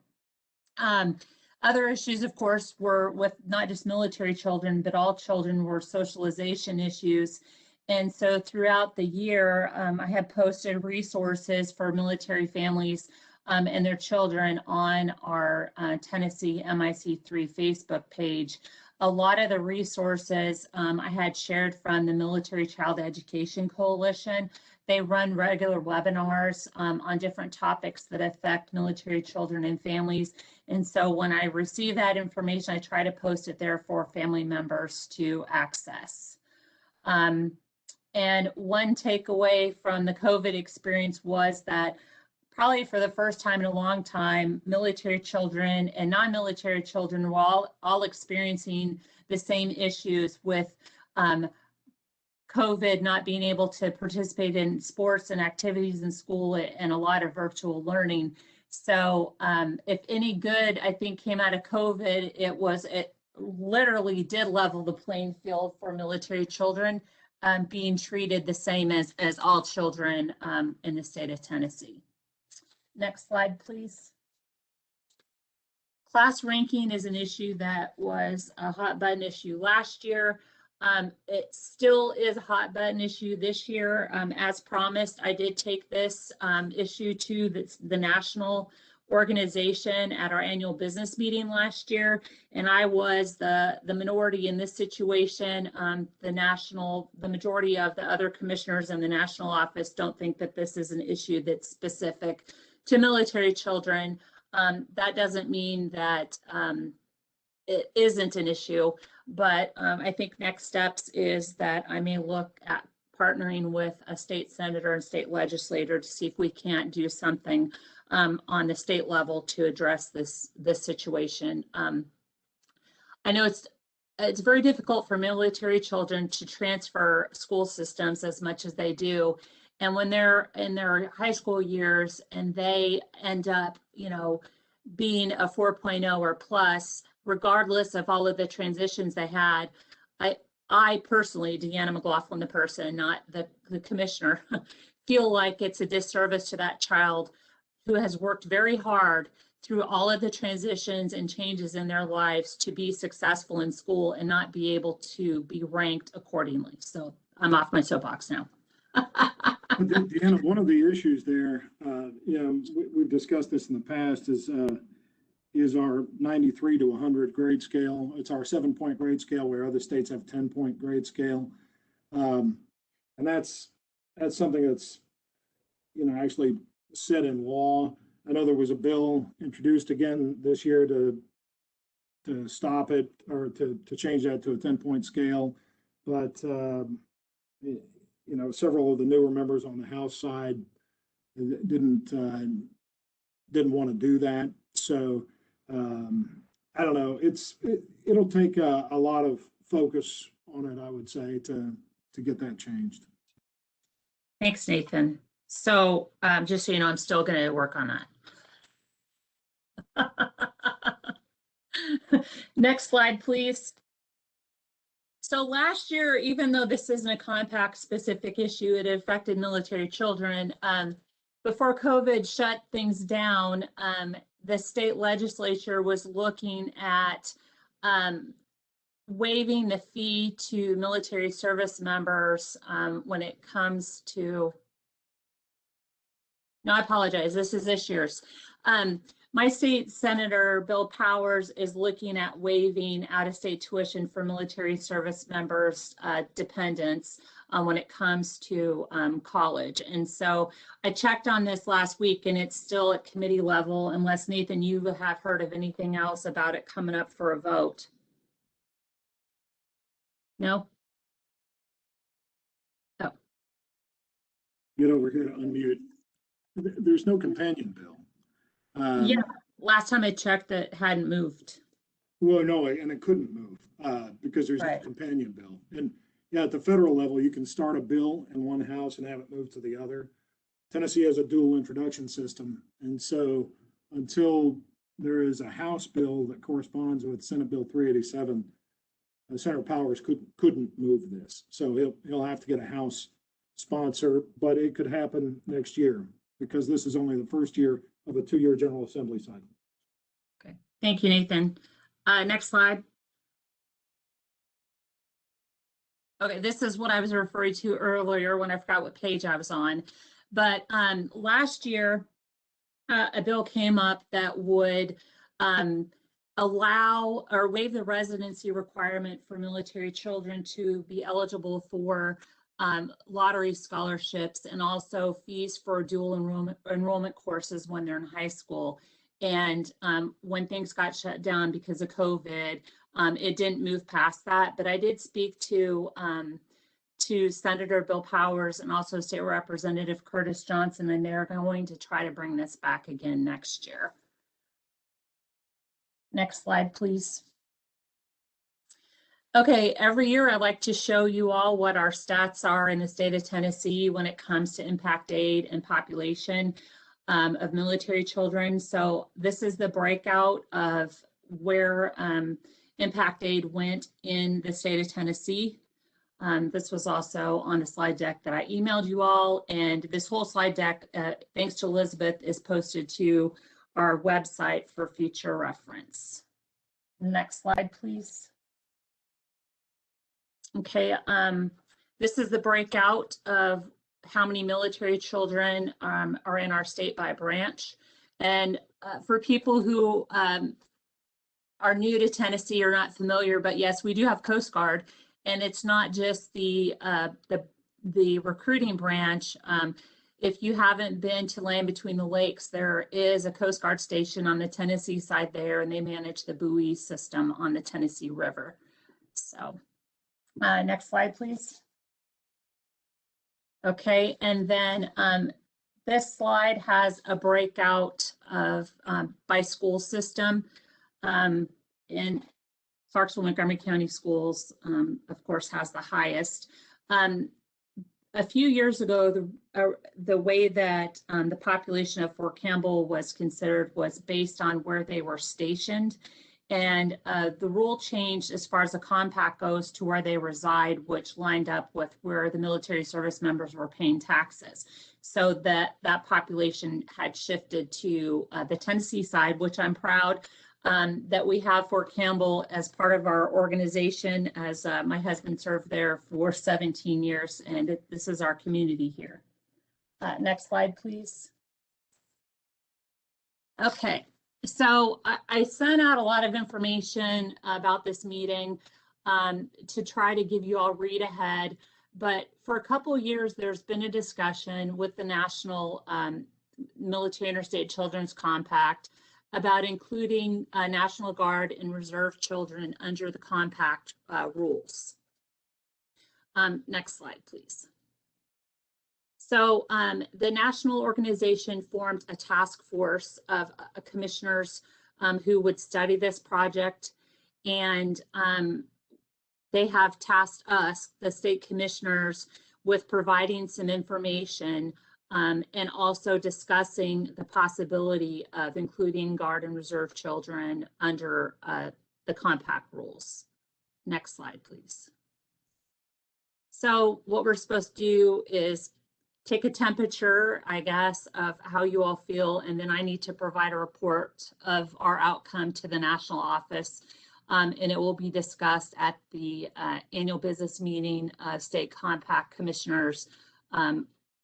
other issues, of course, were with not just military children, but all children were socialization issues. And so throughout the year, I have posted resources for military families and their children on our Tennessee MIC3 Facebook page. A lot of the resources I had shared from the Military Child Education Coalition. They run regular webinars on different topics that affect military children and families. And so when I receive that information, I try to post it there for family members to access. And one takeaway from the COVID experience was that probably for the first time in a long time, military children and non-military children were all experiencing the same issues with COVID, not being able to participate in sports and activities in school, and a lot of virtual learning. So if any good, I think, came out of COVID, it literally did level the playing field for military children, being treated the same as all children in the state of Tennessee. Next slide, please. Class ranking is an issue that was a hot button issue last year. It still is a hot button issue this year. As promised, I did take this issue to the national organization at our annual business meeting last year, and I was the minority in this situation. The majority of the other commissioners in the national office don't think that this is an issue that's specific to military children. That doesn't mean that it isn't an issue, but I think next steps is that I may look at partnering with a state senator and state legislator to see if we can't do something on the state level to address this situation. I know it's very difficult for military children to transfer school systems as much as they do. And when they're in their high school years and they end up, being a 4.0 or plus, regardless of all of the transitions they had, I personally, Deanna McLaughlin, the person, not the commissioner, feel like it's a disservice to that child who has worked very hard through all of the transitions and changes in their lives to be successful in school and not be able to be ranked accordingly. So I'm off my soapbox now. Deanna, one of the issues there, we've discussed this in the past, is our 93 to 100 grade scale. It's our 7-point grade scale, where other states have 10-point grade scale. And that's something that's, actually set in law. I know there was a bill introduced again this year to stop it, or to change that to a 10-point scale. But, several of the newer members on the House side didn't want to do that. So I don't know. It'll take a lot of focus on it, I would say, to get that changed. Thanks, Nathan. So just so you know, I'm still going to work on that. Next slide, please. So last year, even though this isn't a compact specific issue, it affected military children. Before COVID shut things down, the state legislature was looking at waiving the fee to military service members when it comes to, no, I apologize, this is this year's. My state senator, Bill Powers, is looking at waiving out-of-state tuition for military service members' dependents when it comes to college. And so I checked on this last week, and it's still at committee level, unless, Nathan, you have heard of anything else about it coming up for a vote. No? Oh. Get over here to unmute. There's no companion bill. Yeah, last time I checked, it hadn't moved. Well, no, and it couldn't move because there's no companion bill. And yeah, at the federal level, you can start a bill in one house and have it moved to the other. Tennessee has a dual introduction system. And so until there is a House bill that corresponds with Senate Bill 387, Senator Powers couldn't move this. So he'll have to get a House sponsor, but it could happen next year because this is only the first year of a 2-year General Assembly cycle. Okay, thank you, Nathan. Next slide. Okay, this is what I was referring to earlier when I forgot what page I was on. But last year, a bill came up that would allow or waive the residency requirement for military children to be eligible for lottery scholarships and also fees for dual enrollment courses when they're in high school. And when things got shut down because of COVID, it didn't move past that. But I did speak to Senator Bill Powers and also State Representative Curtis Johnson, and they're going to try to bring this back again next year. Next slide, please. Okay, every year I like to show you all what our stats are in the state of Tennessee when it comes to impact aid and population of military children. So this is the breakout of where impact aid went in the state of Tennessee. This was also on the slide deck that I emailed you all, and this whole slide deck, thanks to Elizabeth, is posted to our website for future reference. Next slide, please. Okay, this is the breakout of how many military children are in our state by branch. And for people who are new to Tennessee or not familiar, but yes, we do have Coast Guard, and it's not just the recruiting branch. If you haven't been to Land Between the Lakes, there is a Coast Guard station on the Tennessee side there, and they manage the buoy system on the Tennessee River. So next slide, please. Okay, and then this slide has a breakout of by school system. And Clarksville Montgomery County Schools, of course, has the highest. A few years ago, the way that the population of Fort Campbell was considered was based on where they were stationed. And the rule changed as far as the compact goes to where they reside, which lined up with where the military service members were paying taxes. So that population had shifted to the Tennessee side, which I'm proud that we have Fort Campbell as part of our organization, as my husband served there for 17 years, and this is our community here. Next slide, please. Okay. So I sent out a lot of information about this meeting to try to give you all read ahead, but for a couple of years, there's been a discussion with the National Military Interstate Children's Compact about including National Guard and Reserve children under the compact rules. Next slide, please. So the national organization formed a task force of commissioners who would study this project, and they have tasked us, the state commissioners, with providing some information and also discussing the possibility of including Guard and Reserve children under the compact rules. Next slide, please. So what we're supposed to do is take a temperature, I guess, of how you all feel, and then I need to provide a report of our outcome to the national office, and it will be discussed at the annual business meeting of state compact commissioners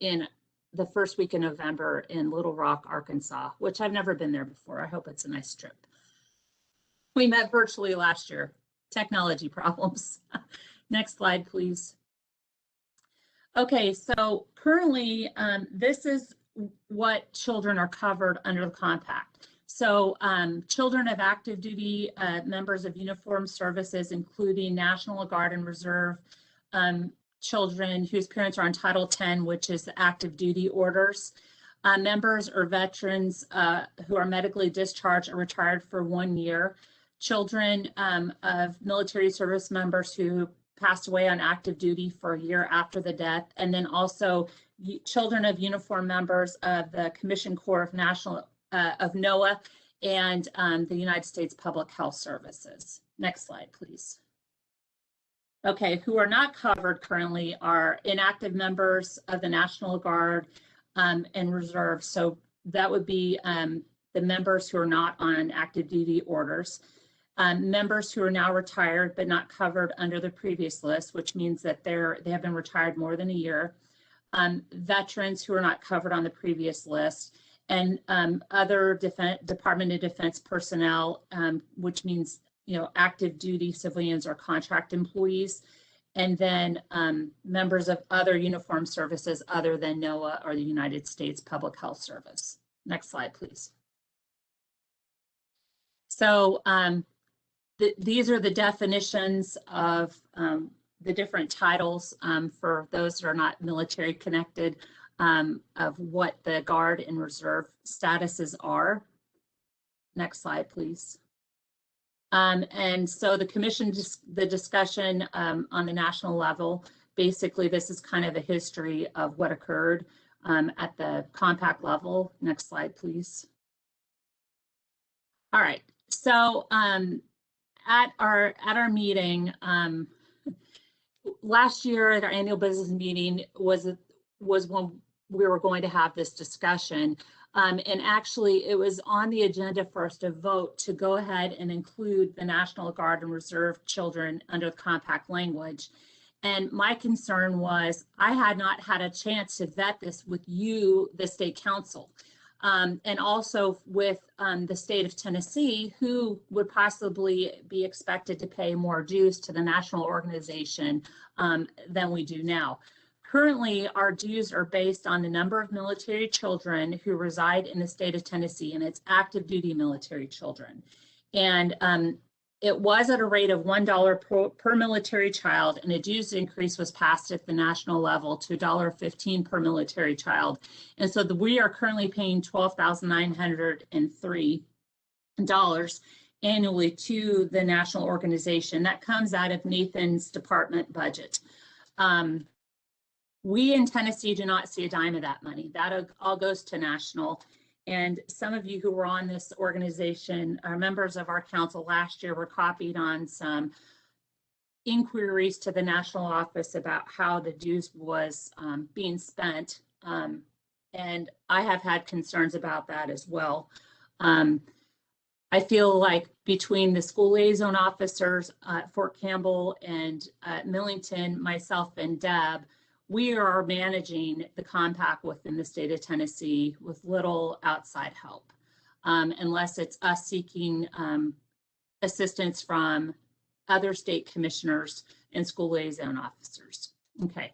in the first week in November in Little Rock, Arkansas, which I've never been there before. I hope it's a nice trip. We met virtually last year. Technology problems. Next slide, please. Okay, so currently, this is what children are covered under the compact. So children of active duty members of uniformed services, including National Guard and Reserve children whose parents are on Title 10, which is the active duty orders, members or veterans who are medically discharged or retired for 1 year, children of military service members who passed away on active duty for a year after the death, and then also children of uniform members of the Commissioned Corps of NOAA and the United States Public Health Services. Next slide, please. Okay, who are not covered currently are inactive members of the National Guard and Reserve. So that would be the members who are not on active duty orders. Members who are now retired but not covered under the previous list, which means that they have been retired more than a year. Veterans who are not covered on the previous list, and other Department of Defense personnel, which means active duty civilians or contract employees, and then members of other uniformed services other than NOAA or the United States Public Health Service. Next slide, please. So these are the definitions of the different titles for those that are not military connected of what the Guard and Reserve statuses are. Next slide, please. And so the commission, the discussion on the national level, basically this is kind of a history of what occurred at the compact level. Next slide, please. All right, so at our meeting last year at our annual business meeting was when we were going to have this discussion. And actually, it was on the agenda for us to vote to go ahead and include the National Guard and Reserve children under the compact language. And my concern was I had not had a chance to vet this with you, the state council, and also with the state of Tennessee, who would possibly be expected to pay more dues to the national organization than we do now. Currently, our dues are based on the number of military children who reside in the state of Tennessee, and it's active duty military children. And it was at a rate of $1 per military child, and a dues increase was passed at the national level to $1.15 per military child. And so we are currently paying $12,903 annually to the national organization. That comes out of Nathan's department budget. We in Tennessee do not see a dime of that money. That all goes to national. And some of you who were on this organization, are members of our council last year, were copied on some inquiries to the national office about how the dues was being spent. And I have had concerns about that as well. I feel like between the school liaison officers at Fort Campbell and Millington, myself and Deb, we are managing the compact within the state of Tennessee with little outside help, unless it's us seeking assistance from other state commissioners and school liaison officers. Okay.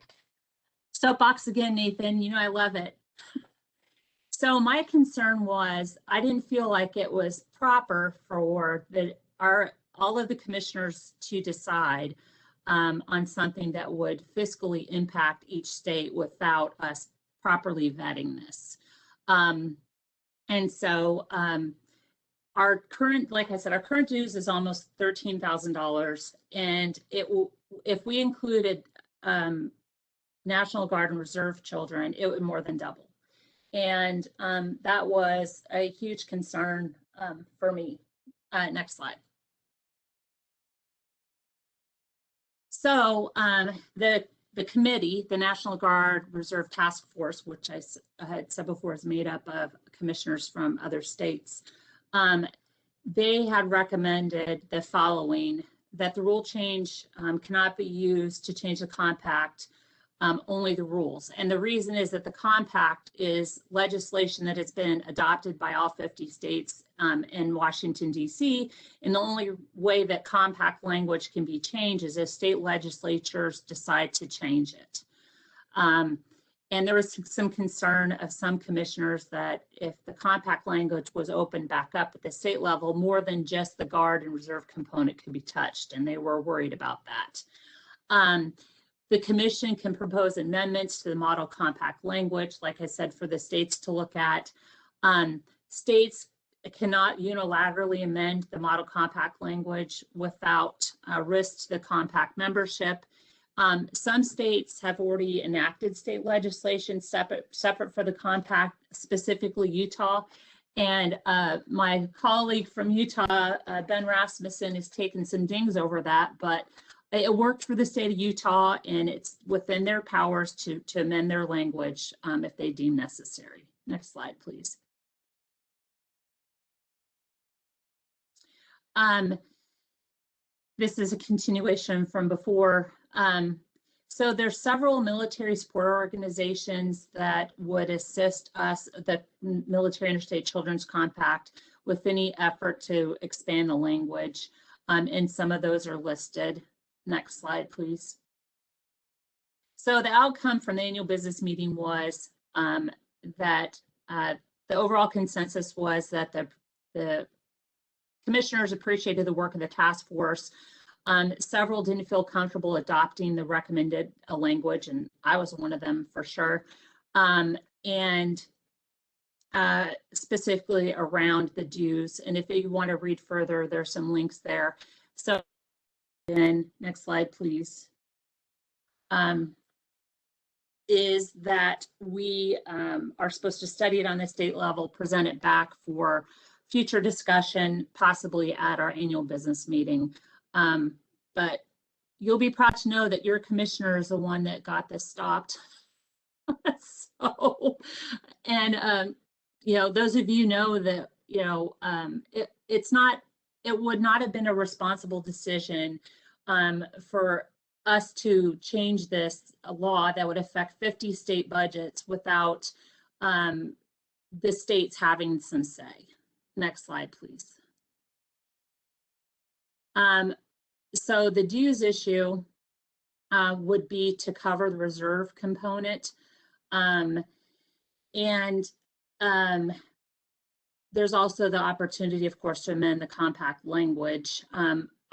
Soapbox again, Nathan, you know I love it. So my concern was I didn't feel like it was proper for all of the commissioners to decide on something that would fiscally impact each state without us properly vetting this. And so our current, like I said, our current dues is almost $13,000, and it will, if we included National Guard and Reserve children, it would more than double. And that was a huge concern for me. Next slide. So the committee, the National Guard Reserve Task Force, which I had said before is made up of commissioners from other states, they had recommended the following: that the rule change cannot be used to change the compact, only the rules. And the reason is that the compact is legislation that has been adopted by all 50 states in Washington, D.C. And the only way that compact language can be changed is if state legislatures decide to change it. And there was some concern of some commissioners that if the compact language was opened back up at the state level, more than just the Guard and Reserve component could be touched, and they were worried about that. The commission can propose amendments to the model compact language, like I said, for the states to look at. States cannot unilaterally amend the model compact language without risk to the compact membership. Some states have already enacted state legislation separate for the compact, specifically Utah. And my colleague from Utah, Ben Rasmussen, has taken some dings over that, but it worked for the state of Utah, and it's within their powers to amend their language if they deem necessary. Next slide, please. This is a continuation from before. So there's several military support organizations that would assist us, the Military Interstate Children's Compact, with any effort to expand the language. And some of those are listed. Next slide, please. So the outcome from the annual business meeting was that the overall consensus was that the commissioners appreciated the work of the task force. Several didn't feel comfortable adopting the recommended language, and I was one of them for sure. And specifically around the dues. And if you want to read further, there's some links there. So then next slide, please. Is that we are supposed to study it on the state level, present it back for future discussion, possibly at our annual business meeting. But you'll be proud to know that your commissioner is the one that got this stopped. So, and you know, those of you know that, you know, it would not have been a responsible decision for us to change this law that would affect 50 state budgets without the states having some say. Next slide, please. So the dues issue would be to cover the reserve component. There's also the opportunity, of course, to amend the compact language.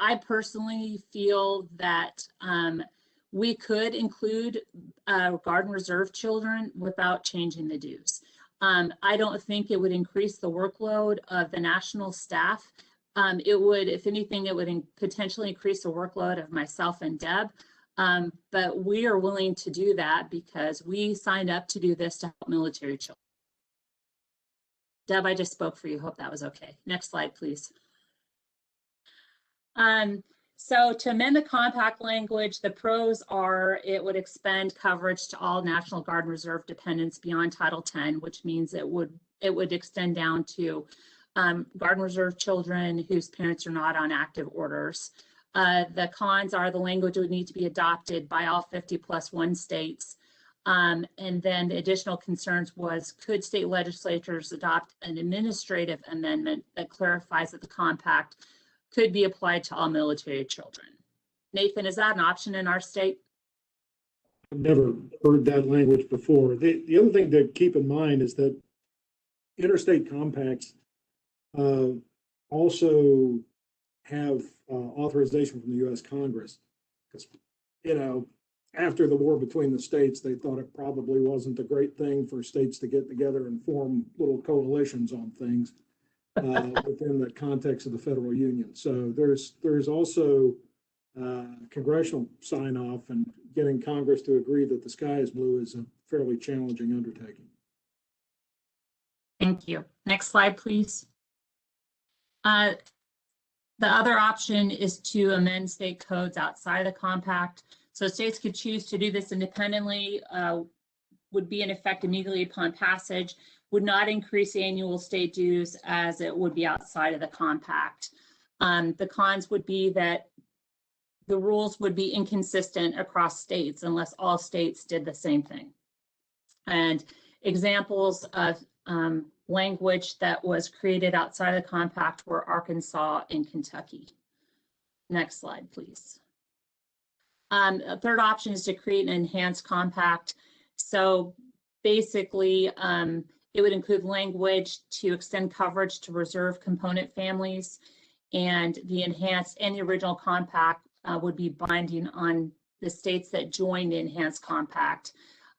I personally feel that we could include garden reserve children without changing the dues. I don't think it would increase the workload of the national staff. It would, if anything, it would potentially increase the workload of myself and Deb. But we are willing to do that because we signed up to do this to help military children. Deb, I just spoke for you. Hope that was okay. Next slide, please. So to amend the compact language, the pros are it would expand coverage to all National Guard and Reserve dependents beyond Title X, which means it would extend down to Guard and Reserve children whose parents are not on active orders. The cons are the language would need to be adopted by all 50+1 states. And then the additional concerns was, could state legislatures adopt an administrative amendment that clarifies that the compact could be applied to all military children? Nathan, is that an option in our state? I've never heard that language before. The other thing to keep in mind is that interstate compacts also have authorization from the U.S. Congress. Because, you know, after the war between the states, they thought it probably wasn't a great thing for states to get together and form little coalitions on things within the context of the federal union. So there's also congressional sign off, and getting Congress to agree that the sky is blue is a fairly challenging undertaking. Thank you. Next slide, please. The other option is to amend state codes outside of the compact. So states could choose to do this independently, would be in effect immediately upon passage, would not increase annual state dues as it would be outside of the compact. The cons would be that the rules would be inconsistent across states unless all states did the same thing. And examples of language that was created outside of the compact were Arkansas and Kentucky. Next slide, please. A third option is to create an enhanced compact. So basically, it would include language to extend coverage to reserve component families, and the enhanced and the original compact would be binding on the states that joined the enhanced compact.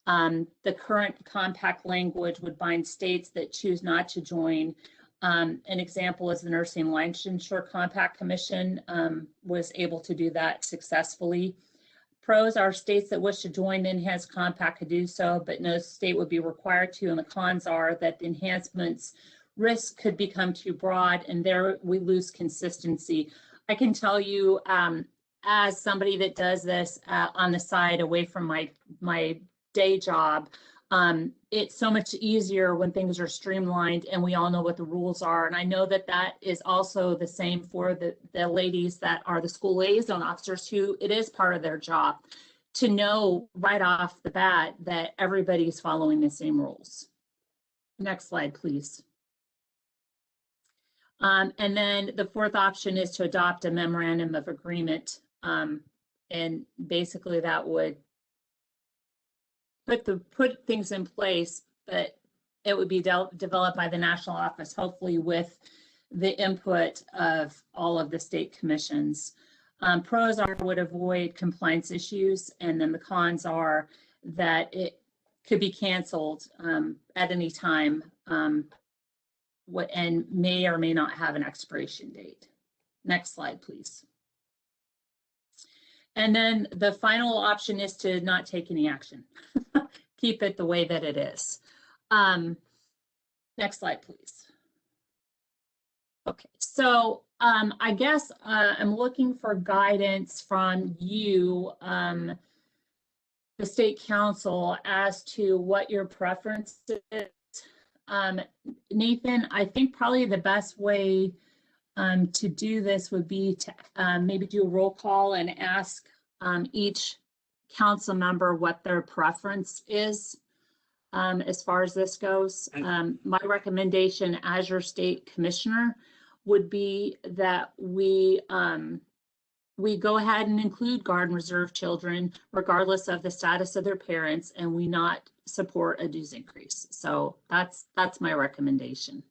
The current compact language would bind states that choose not to join. An example is the Nursing Licensure Compact Commission was able to do that successfully. Pros are states that wish to join the enhanced compact could do so, but no state would be required to. And the cons are that the enhancements risk could become too broad, and there we lose consistency. I can tell you, as somebody that does this on the side away from my day job, it's so much easier when things are streamlined and we all know what the rules are. And I know that that is also the same for the ladies that are the school liaison officers, who it is part of their job to know right off the bat that everybody's following the same rules. Next slide, please. And then the fourth option is to adopt a memorandum of agreement. And basically that would put things in place, but it would be developed by the national office, hopefully with the input of all of the state commissions. Pros are would avoid compliance issues, and then the cons are that it could be canceled at any time what and may or may not have an expiration date. Next slide, please. And then the final option is to not take any action. Keep it the way that it is. Next slide, please. Okay, so I guess I'm looking for guidance from you, the state council, as to what your preference is. Nathan, I think probably the best way to do this would be to maybe do a roll call and ask each council member what their preference is as far as this goes. My recommendation as your state commissioner would be that we go ahead and include Guard and Reserve children regardless of the status of their parents, and we not support a dues increase. So that's my recommendation.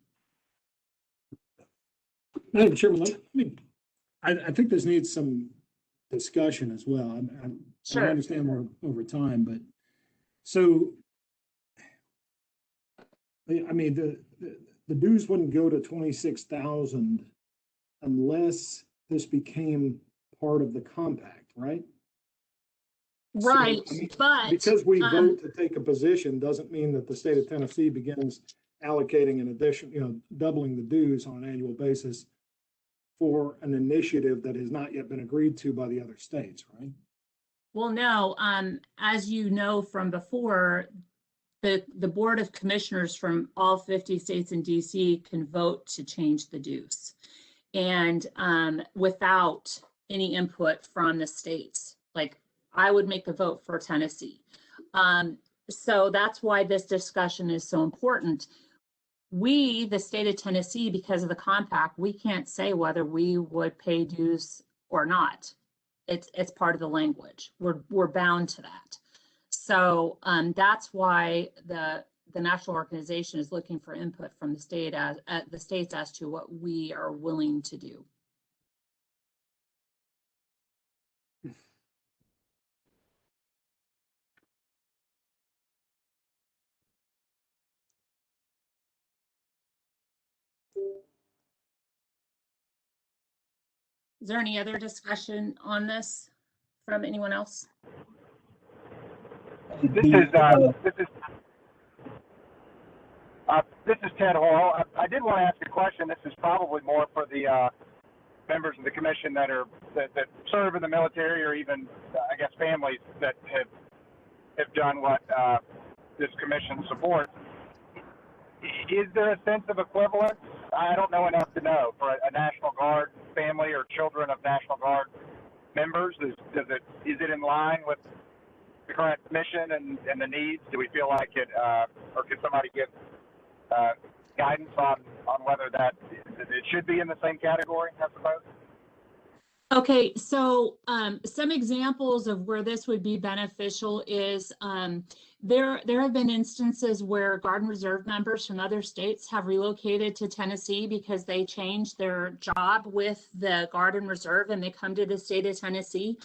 Madam Chairman, I think this needs some discussion as well. Sure. I understand we're over time, but so, I mean, the dues wouldn't go to 26,000 unless this became part of the compact, right? Right, So, I mean, but because we vote to take a position doesn't mean that the state of Tennessee begins allocating an addition, doubling the dues on an annual basis for an initiative that has not yet been agreed to by the other states, right? well, no, as you know from before, the Board of Commissioners from all 50 states and DC can vote to change the dues, and without any input from the states. Like, I would make a vote for Tennessee. So that's why this discussion is so important. We, the state of Tennessee, because of the compact, we can't say whether we would pay dues or not. It's part of the language. We're bound to that. So that's why the national organization is looking for input from the states as to what we are willing to do. Is there any other discussion on this from anyone else? This is Ted Hall. I did want to ask a question. This is probably more for the members of the commission that serve in the military, or even I guess families that have done what this commission supports. Is there a sense of equivalence? I don't know enough to know for a National Guard family or children of National Guard members. Is it in line with the current mission and the needs? Do we feel like it, or could somebody give guidance on whether that it should be in the same category, I suppose? Okay, so some examples of where this would be beneficial is there have been instances where Guard and Reserve members from other states have relocated to Tennessee because they changed their job with the Guard and Reserve and they come to the state of Tennessee.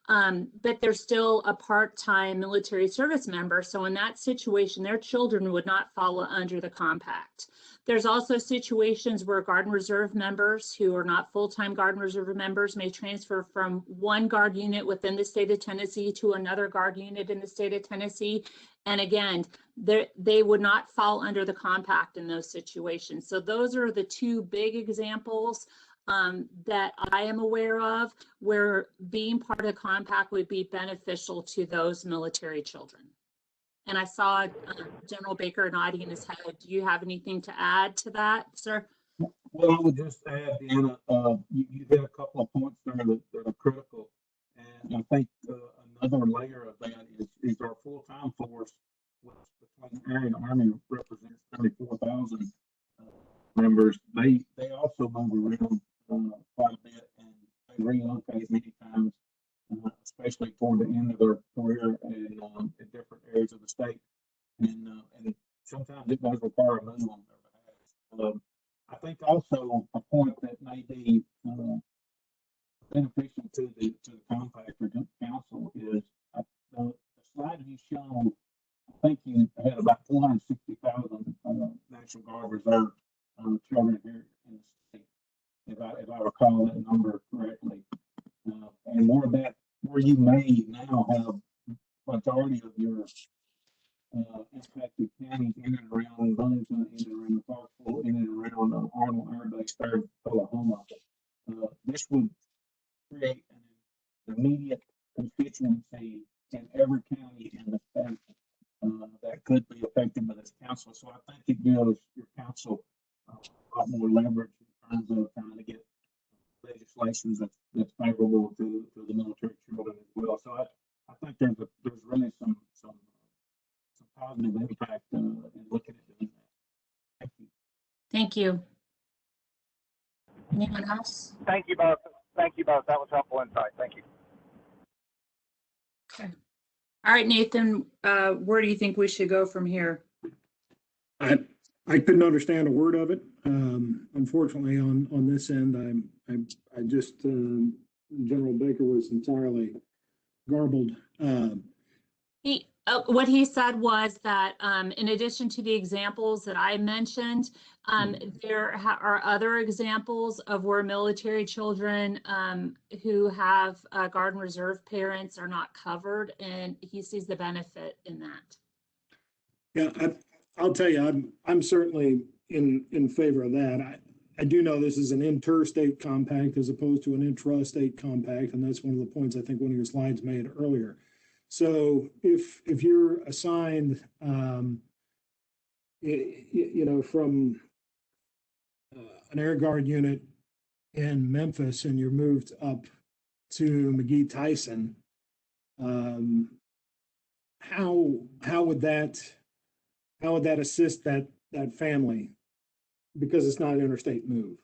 But they're still a part-time military service member. So in that situation, their children would not fall under the compact. There's also situations where Guard and Reserve members who are not full-time Guard and Reserve members may transfer from one Guard unit within the state of Tennessee to another Guard unit in the state of Tennessee. And again, they would not fall under the compact in those situations. So those are the two big examples that I am aware of where being part of the compact would be beneficial to those military children. And I saw General Baker nodding his head. Do you have anything to add to that, sir? Well, I would just add, Deanna, you hit a couple of points there that are critical. And I think another layer of that is our full-time force, which between Air and Army represents 34,000 members. They also move around quite a bit, and they relocate many times, especially toward the end of their career in different areas of the state. And sometimes it does require a move on their behalf. I think also a point that may be beneficial to the compact or council is the slide you showed think you had about 460,000 National Guard Reserve children here in the state, if I recall that number correctly. And more of that, where you may now have majority of your impacted counties in and around Burlington, in and around Clarksville, in and around Arnold Air Base, third Oklahoma. This would create an immediate constituency in every county in the state that could be affected by this council. So I think it gives your council a lot more leverage in terms of trying to get legislation that's favorable to the military children as well. So I think there's really some positive impact in looking at doing that. Thank you. Thank you. Anyone else? Thank you both. Thank you both. That was helpful insight. Thank you. Okay. All right, Nathan, where do you think we should go from here? I couldn't understand a word of it. Unfortunately, on this end, I just General Baker was entirely garbled. What he said was that in addition to the examples that I mentioned, there are other examples of where military children who have Guard and Reserve parents are not covered, and he sees the benefit in that. Yeah, I'll tell you, I'm certainly in favor of that. I do know this is an interstate compact as opposed to an intrastate compact, and that's one of the points I think one of your slides made earlier. So if you're assigned, you know, from an Air Guard unit in Memphis and you're moved up to McGee-Tyson, how would that assist that family, because it's not an interstate move?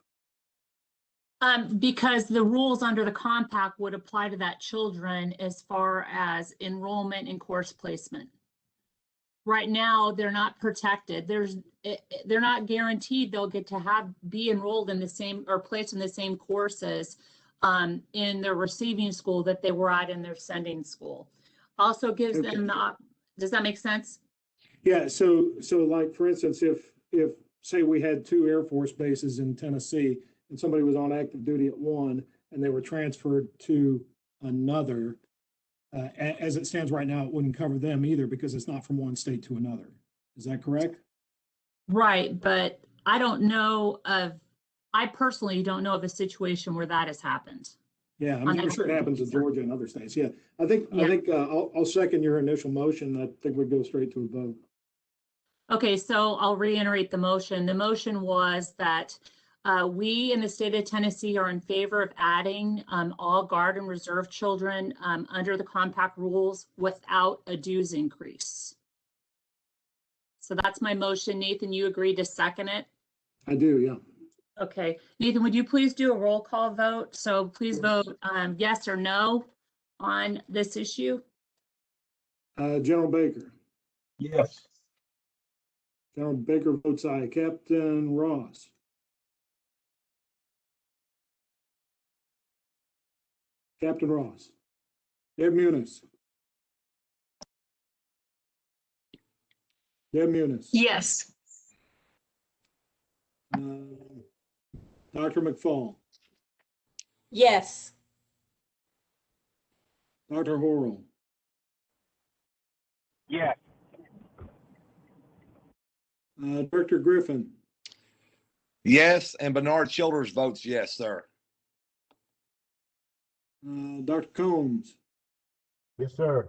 Because the rules under the compact would apply to that children as far as enrollment and course placement. Right now, they're not protected. They're not guaranteed they'll get to be enrolled in the same or placed in the same courses in their receiving school that they were at in their sending school. Also gives them the, does that make sense? Yeah, so like for instance, if say we had 2 Air Force bases in Tennessee and somebody was on active duty at one and they were transferred to another, as it stands right now, it wouldn't cover them either because it's not from one state to another. Is that correct? Right, but I don't know I personally don't know of a situation where that has happened. Yeah, I'm sure it happens in Georgia and other states. Yeah, I think I'll second your initial motion. I think we'd go straight to a vote. Okay, so I'll reiterate the motion. The motion was that we in the state of Tennessee are in favor of adding all Guard and Reserve children under the compact rules without a dues increase. So that's my motion. Nathan, you agreed to second it? I do, yeah. Okay, Nathan, would you please do a roll call vote? So please vote yes or no on this issue. General Baker. Yes. General Baker votes aye. Captain Ross. Captain Ross. Deb Muniz. Deb Muniz. Yes. Dr. McFall. Yes. Dr. Horrell. Yes. Director Griffin. Yes, and Bernard Childers votes yes, sir. Dr. Combs. Yes, sir.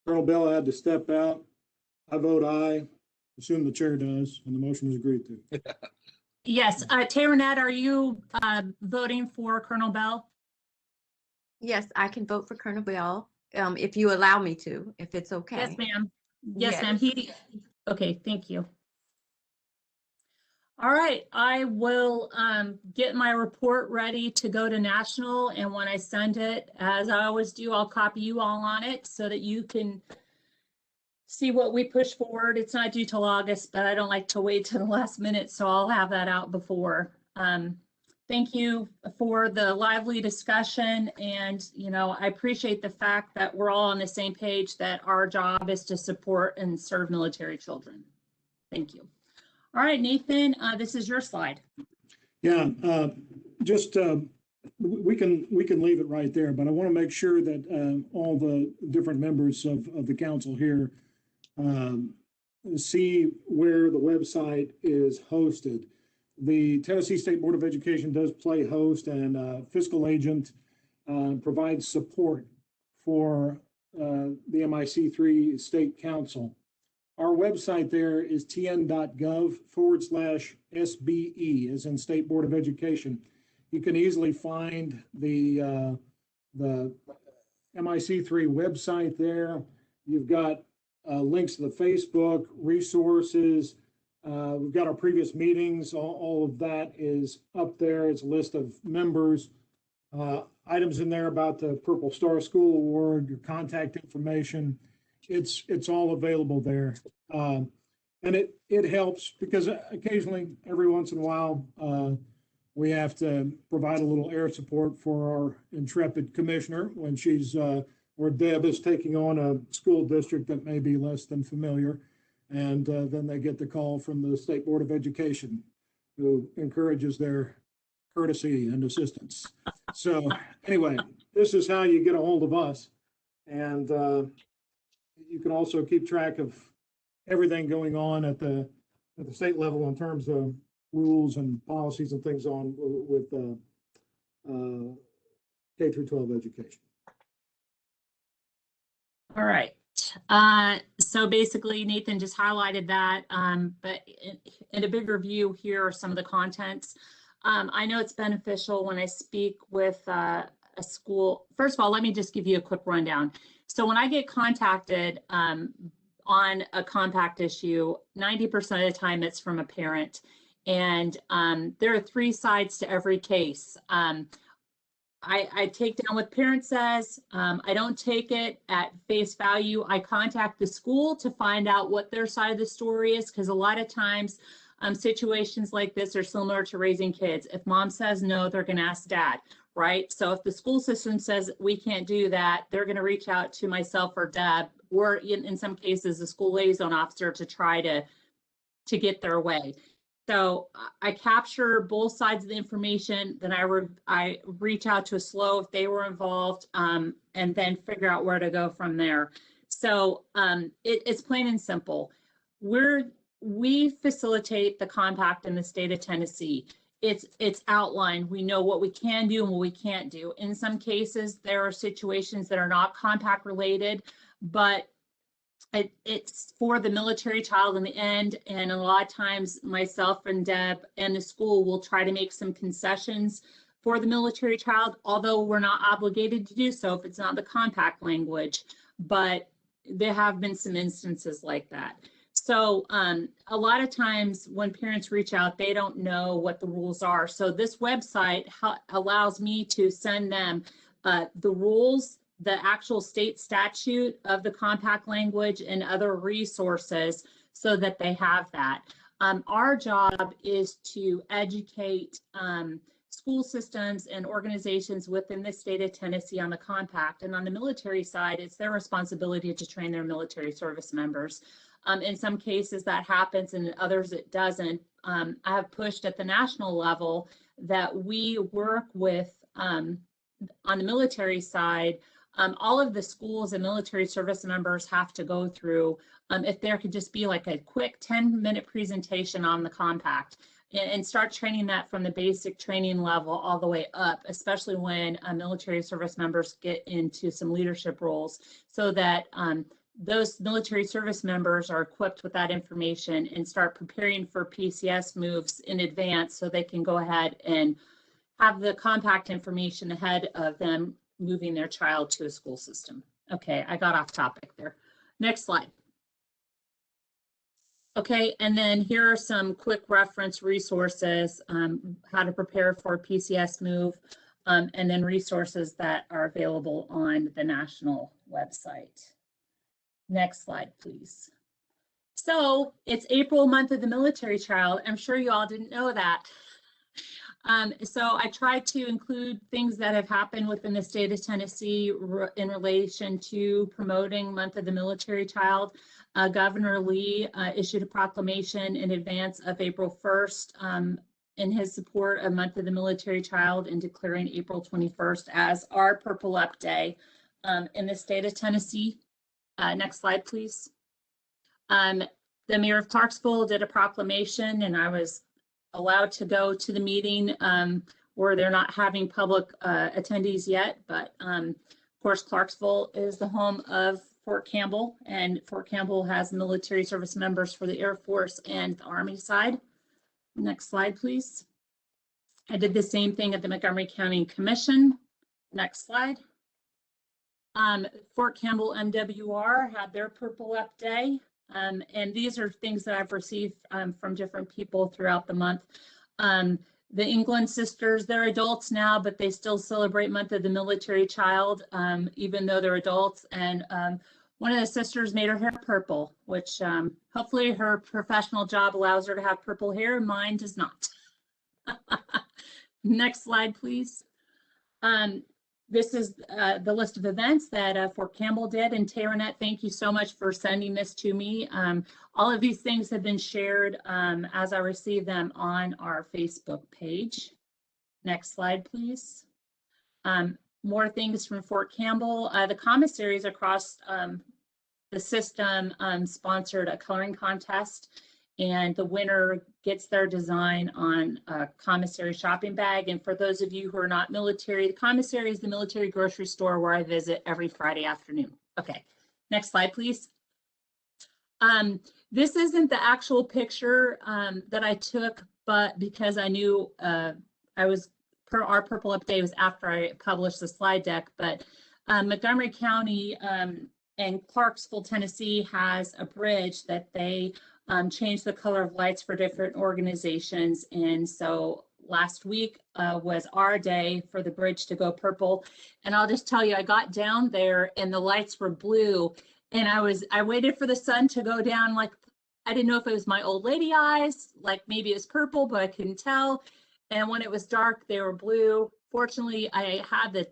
Colonel Bell had to step out. I vote aye. Assume the chair does, and the motion is agreed to. Yes, Taranette, are you voting for Colonel Bell? Yes, I can vote for Colonel Bell, if you allow me to, if it's okay. Yes, ma'am. Yes, ma'am. Okay, thank you. All right, I will get my report ready to go to national, and when I send it, as I always do, I'll copy you all on it so that you can see what we push forward. It's not due till August, but I don't like to wait to the last minute, so I'll have that out before. Thank you for the lively discussion. And, you know, I appreciate the fact that we're all on the same page, that our job is to support and serve military children. Thank you. All right, Nathan, this is your slide. Yeah, just we can leave it right there, but I want to make sure that all the different members of the council here see where the website is hosted. The Tennessee State Board of Education does play host, and fiscal agent provides support for the MIC3 State Council. Our website there is tn.gov/SBE, as in State Board of Education. You can easily find the MIC3 website there. You've got links to the Facebook, resources. We've got our previous meetings. All of that is up there. It's a list of members. Items in there about the Purple Star School Award, your contact information. It's all available there. And it helps because occasionally, every once in a while, we have to provide a little air support for our intrepid commissioner when she's or Deb is taking on a school district that may be less than familiar. And then they get the call from the State Board of Education, who encourages their courtesy and assistance. So anyway, this is how you get a hold of us. And you can also keep track of everything going on at the state level in terms of rules and policies and things on with K through 12 education. All right. So basically, Nathan just highlighted that, but in a bigger view, here are some of the contents. I know it's beneficial when I speak with a school. First of all, let me just give you a quick rundown. So when I get contacted on a compact issue, 90% of the time it's from a parent. And there are 3 sides to every case. I take down what parent says. I don't take it at face value. I contact the school to find out what their side of the story is, because a lot of times situations like this are similar to raising kids. If mom says no, they're going to ask dad, right? So if the school system says we can't do that, they're going to reach out to myself or Deb, or in some cases, the school liaison officer, to try to get their way. So I capture both sides of the information, then I reach out to a SLO if they were involved, and then figure out where to go from there. So it's plain and simple. We facilitate the compact in the state of Tennessee. It's outlined. We know what we can do and what we can't do. In some cases, there are situations that are not compact related, but it's for the military child in the end. And a lot of times myself and Deb and the school will try to make some concessions for the military child, although we're not obligated to do so if it's not the compact language. But there have been some instances like that. So a lot of times when parents reach out, they don't know what the rules are. So this website allows me to send them the rules, the actual state statute of the compact language, and other resources so that they have that. Our job is to educate school systems and organizations within the state of Tennessee on the compact. And on the military side, it's their responsibility to train their military service members. In some cases that happens, and in others it doesn't. I have pushed at the national level that we work with, on the military side, all of the schools and military service members have to go through, if there could just be like a quick 10-minute presentation on the compact, and start training that from the basic training level all the way up, especially when military service members get into some leadership roles, so that those military service members are equipped with that information and start preparing for PCS moves in advance, so they can go ahead and have the compact information ahead of them moving their child to a school system. Okay, I got off topic there. Next slide. Okay, and then here are some quick reference resources, how to prepare for a PCS move, and then resources that are available on the national website. Next slide, please. So it's April, month of the military child. I'm sure you all didn't know that. So I tried to include things that have happened within the state of Tennessee in relation to promoting Month of the Military Child. Governor Lee issued a proclamation in advance of April 1st in his support of Month of the Military Child and declaring April 21st as our Purple Up Day in the state of Tennessee. Next slide, please. The mayor of Clarksville did a proclamation, and I was allowed to go to the meeting where they're not having public attendees yet, but of course Clarksville is the home of Fort Campbell, and Fort Campbell has military service members for the Air Force and the Army side. Next slide, please. I did the same thing at the Montgomery County Commission. Next slide. Fort Campbell MWR had their Purple Up Day. And these are things that I've received from different people throughout the month. The England sisters, they're adults now, but they still celebrate Month of the Military Child, even though they're adults. And one of the sisters made her hair purple, which hopefully her professional job allows her to have purple hair. Mine does not. Next slide, please. This is the list of events that Fort Campbell did. And Taranette, thank you so much for sending this to me. All of these things have been shared as I receive them on our Facebook page. Next slide, please. More things from Fort Campbell. The commissaries across the system sponsored a coloring contest, and the winner gets their design on a commissary shopping bag. And for those of you who are not military, the commissary is the military grocery store where I visit every Friday afternoon. Okay, next slide, please. This isn't the actual picture that I took, but because I knew our Purple Up Day was after I published the slide deck, but Montgomery County and Clarksville, Tennessee has a bridge that they change the color of lights for different organizations. And so last week was our day for the bridge to go purple. And I'll just tell you, I got down there and the lights were blue, and I waited for the sun to go down. Like, I didn't know if it was my old lady eyes, like maybe it was purple, but I couldn't tell. And when it was dark, they were blue. Fortunately, I had the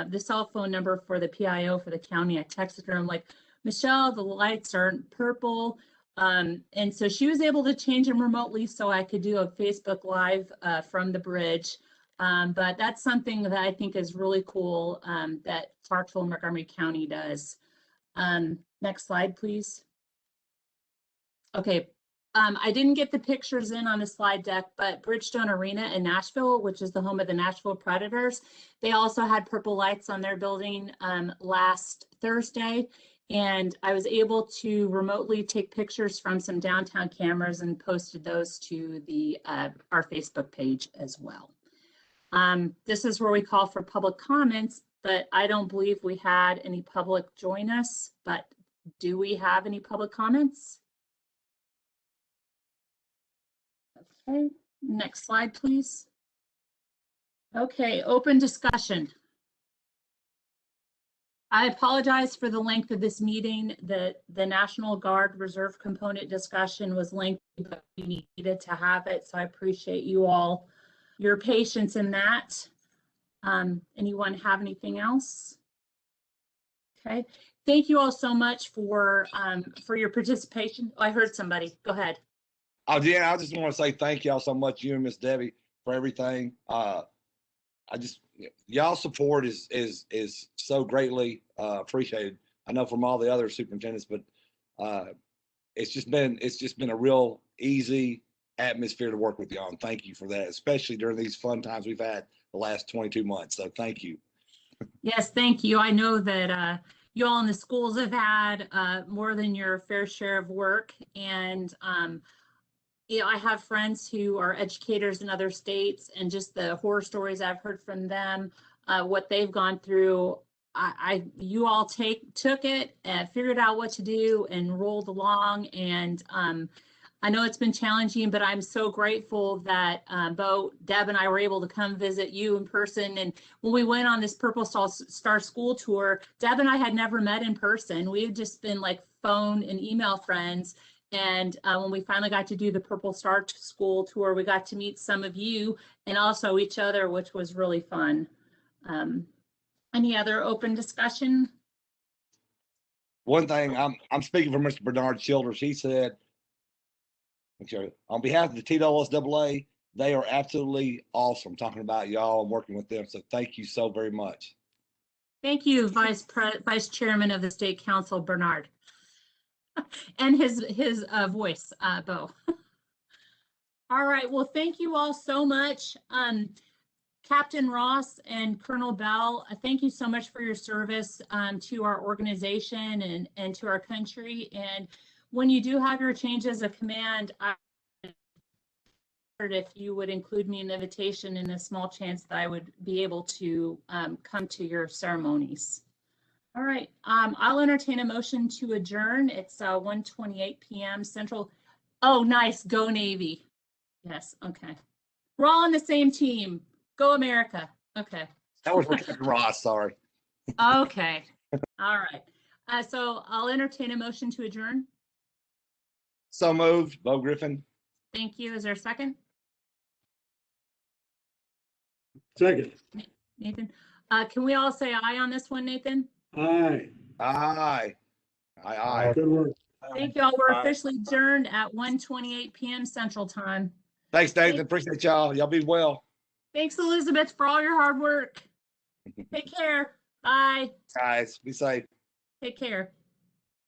the cell phone number for the PIO for the county. I texted her, I'm like, Michelle, the lights aren't purple. And so she was able to change them remotely so I could do a Facebook Live from the bridge. But that's something that I think is really cool that Clarksville and Montgomery County does. Next slide, please. Okay, I didn't get the pictures in on the slide deck, but Bridgestone Arena in Nashville, which is the home of the Nashville Predators, they also had purple lights on their building last Thursday. And I was able to remotely take pictures from some downtown cameras and posted those to our Facebook page as well. This is where we call for public comments, but I don't believe we had any public join us, but do we have any public comments? Okay, next slide, please. Okay, open discussion. I apologize for the length of this meeting. The National Guard Reserve component discussion was lengthy, but we needed to have it. So I appreciate you all, your patience in that. Anyone have anything else? Okay. Thank you all so much for your participation. Oh, I heard somebody. Go ahead. Oh, yeah, I just want to say thank y'all so much, you and Miss Debbie, for everything. Y'all support is so greatly appreciated. I know from all the other superintendents, but it's just been a real easy atmosphere to work with y'all, and thank you for that, especially during these fun times we've had the last 22 months. So thank you. Yes, thank you. I know that you all in the schools have had more than your fair share of work, and you know, I have friends who are educators in other states, and just the horror stories I've heard from them, what they've gone through. You all took it and figured out what to do and rolled along. And I know it's been challenging, but I'm so grateful that Bo, Deb, and I were able to come visit you in person. And when we went on this Purple Star School tour, Deb and I had never met in person. We've just been like phone and email friends. And when we finally got to do the Purple Star School tour, we got to meet some of you and also each other, which was really fun. Any other open discussion? One thing, I'm speaking for Mr. Bernard Childers. He said, on behalf of the TWSAA, they are absolutely awesome talking about y'all and working with them. So thank you so very much. Thank you, Vice Chairman of the State Council, Bernard. And his voice, Bo. All right, well, thank you all so much. Captain Ross and Colonel Bell, thank you so much for your service to our organization and to our country. And when you do have your changes of command, I wondered if you would include me in the invitation in a small chance that I would be able to come to your ceremonies. All right, I'll entertain a motion to adjourn. It's 1:28 p.m. Central. Oh, nice. Go Navy. Yes, okay. We're all on the same team. Go America. Okay. That was for Captain Ross, sorry. Okay. All right. So I'll entertain a motion to adjourn. So moved, Bo Griffin. Thank you. Is there a second? Second. Nathan. Can we all say aye on this one, Nathan? Aye. Aye. Aye, aye. Good work. Thank you all. We're officially adjourned at 1:28 p.m. Central Time. Thanks, Nathan. Appreciate y'all. Y'all be well. Thanks, Elizabeth, for all your hard work. Take care. Bye. Guys, be safe. Take care.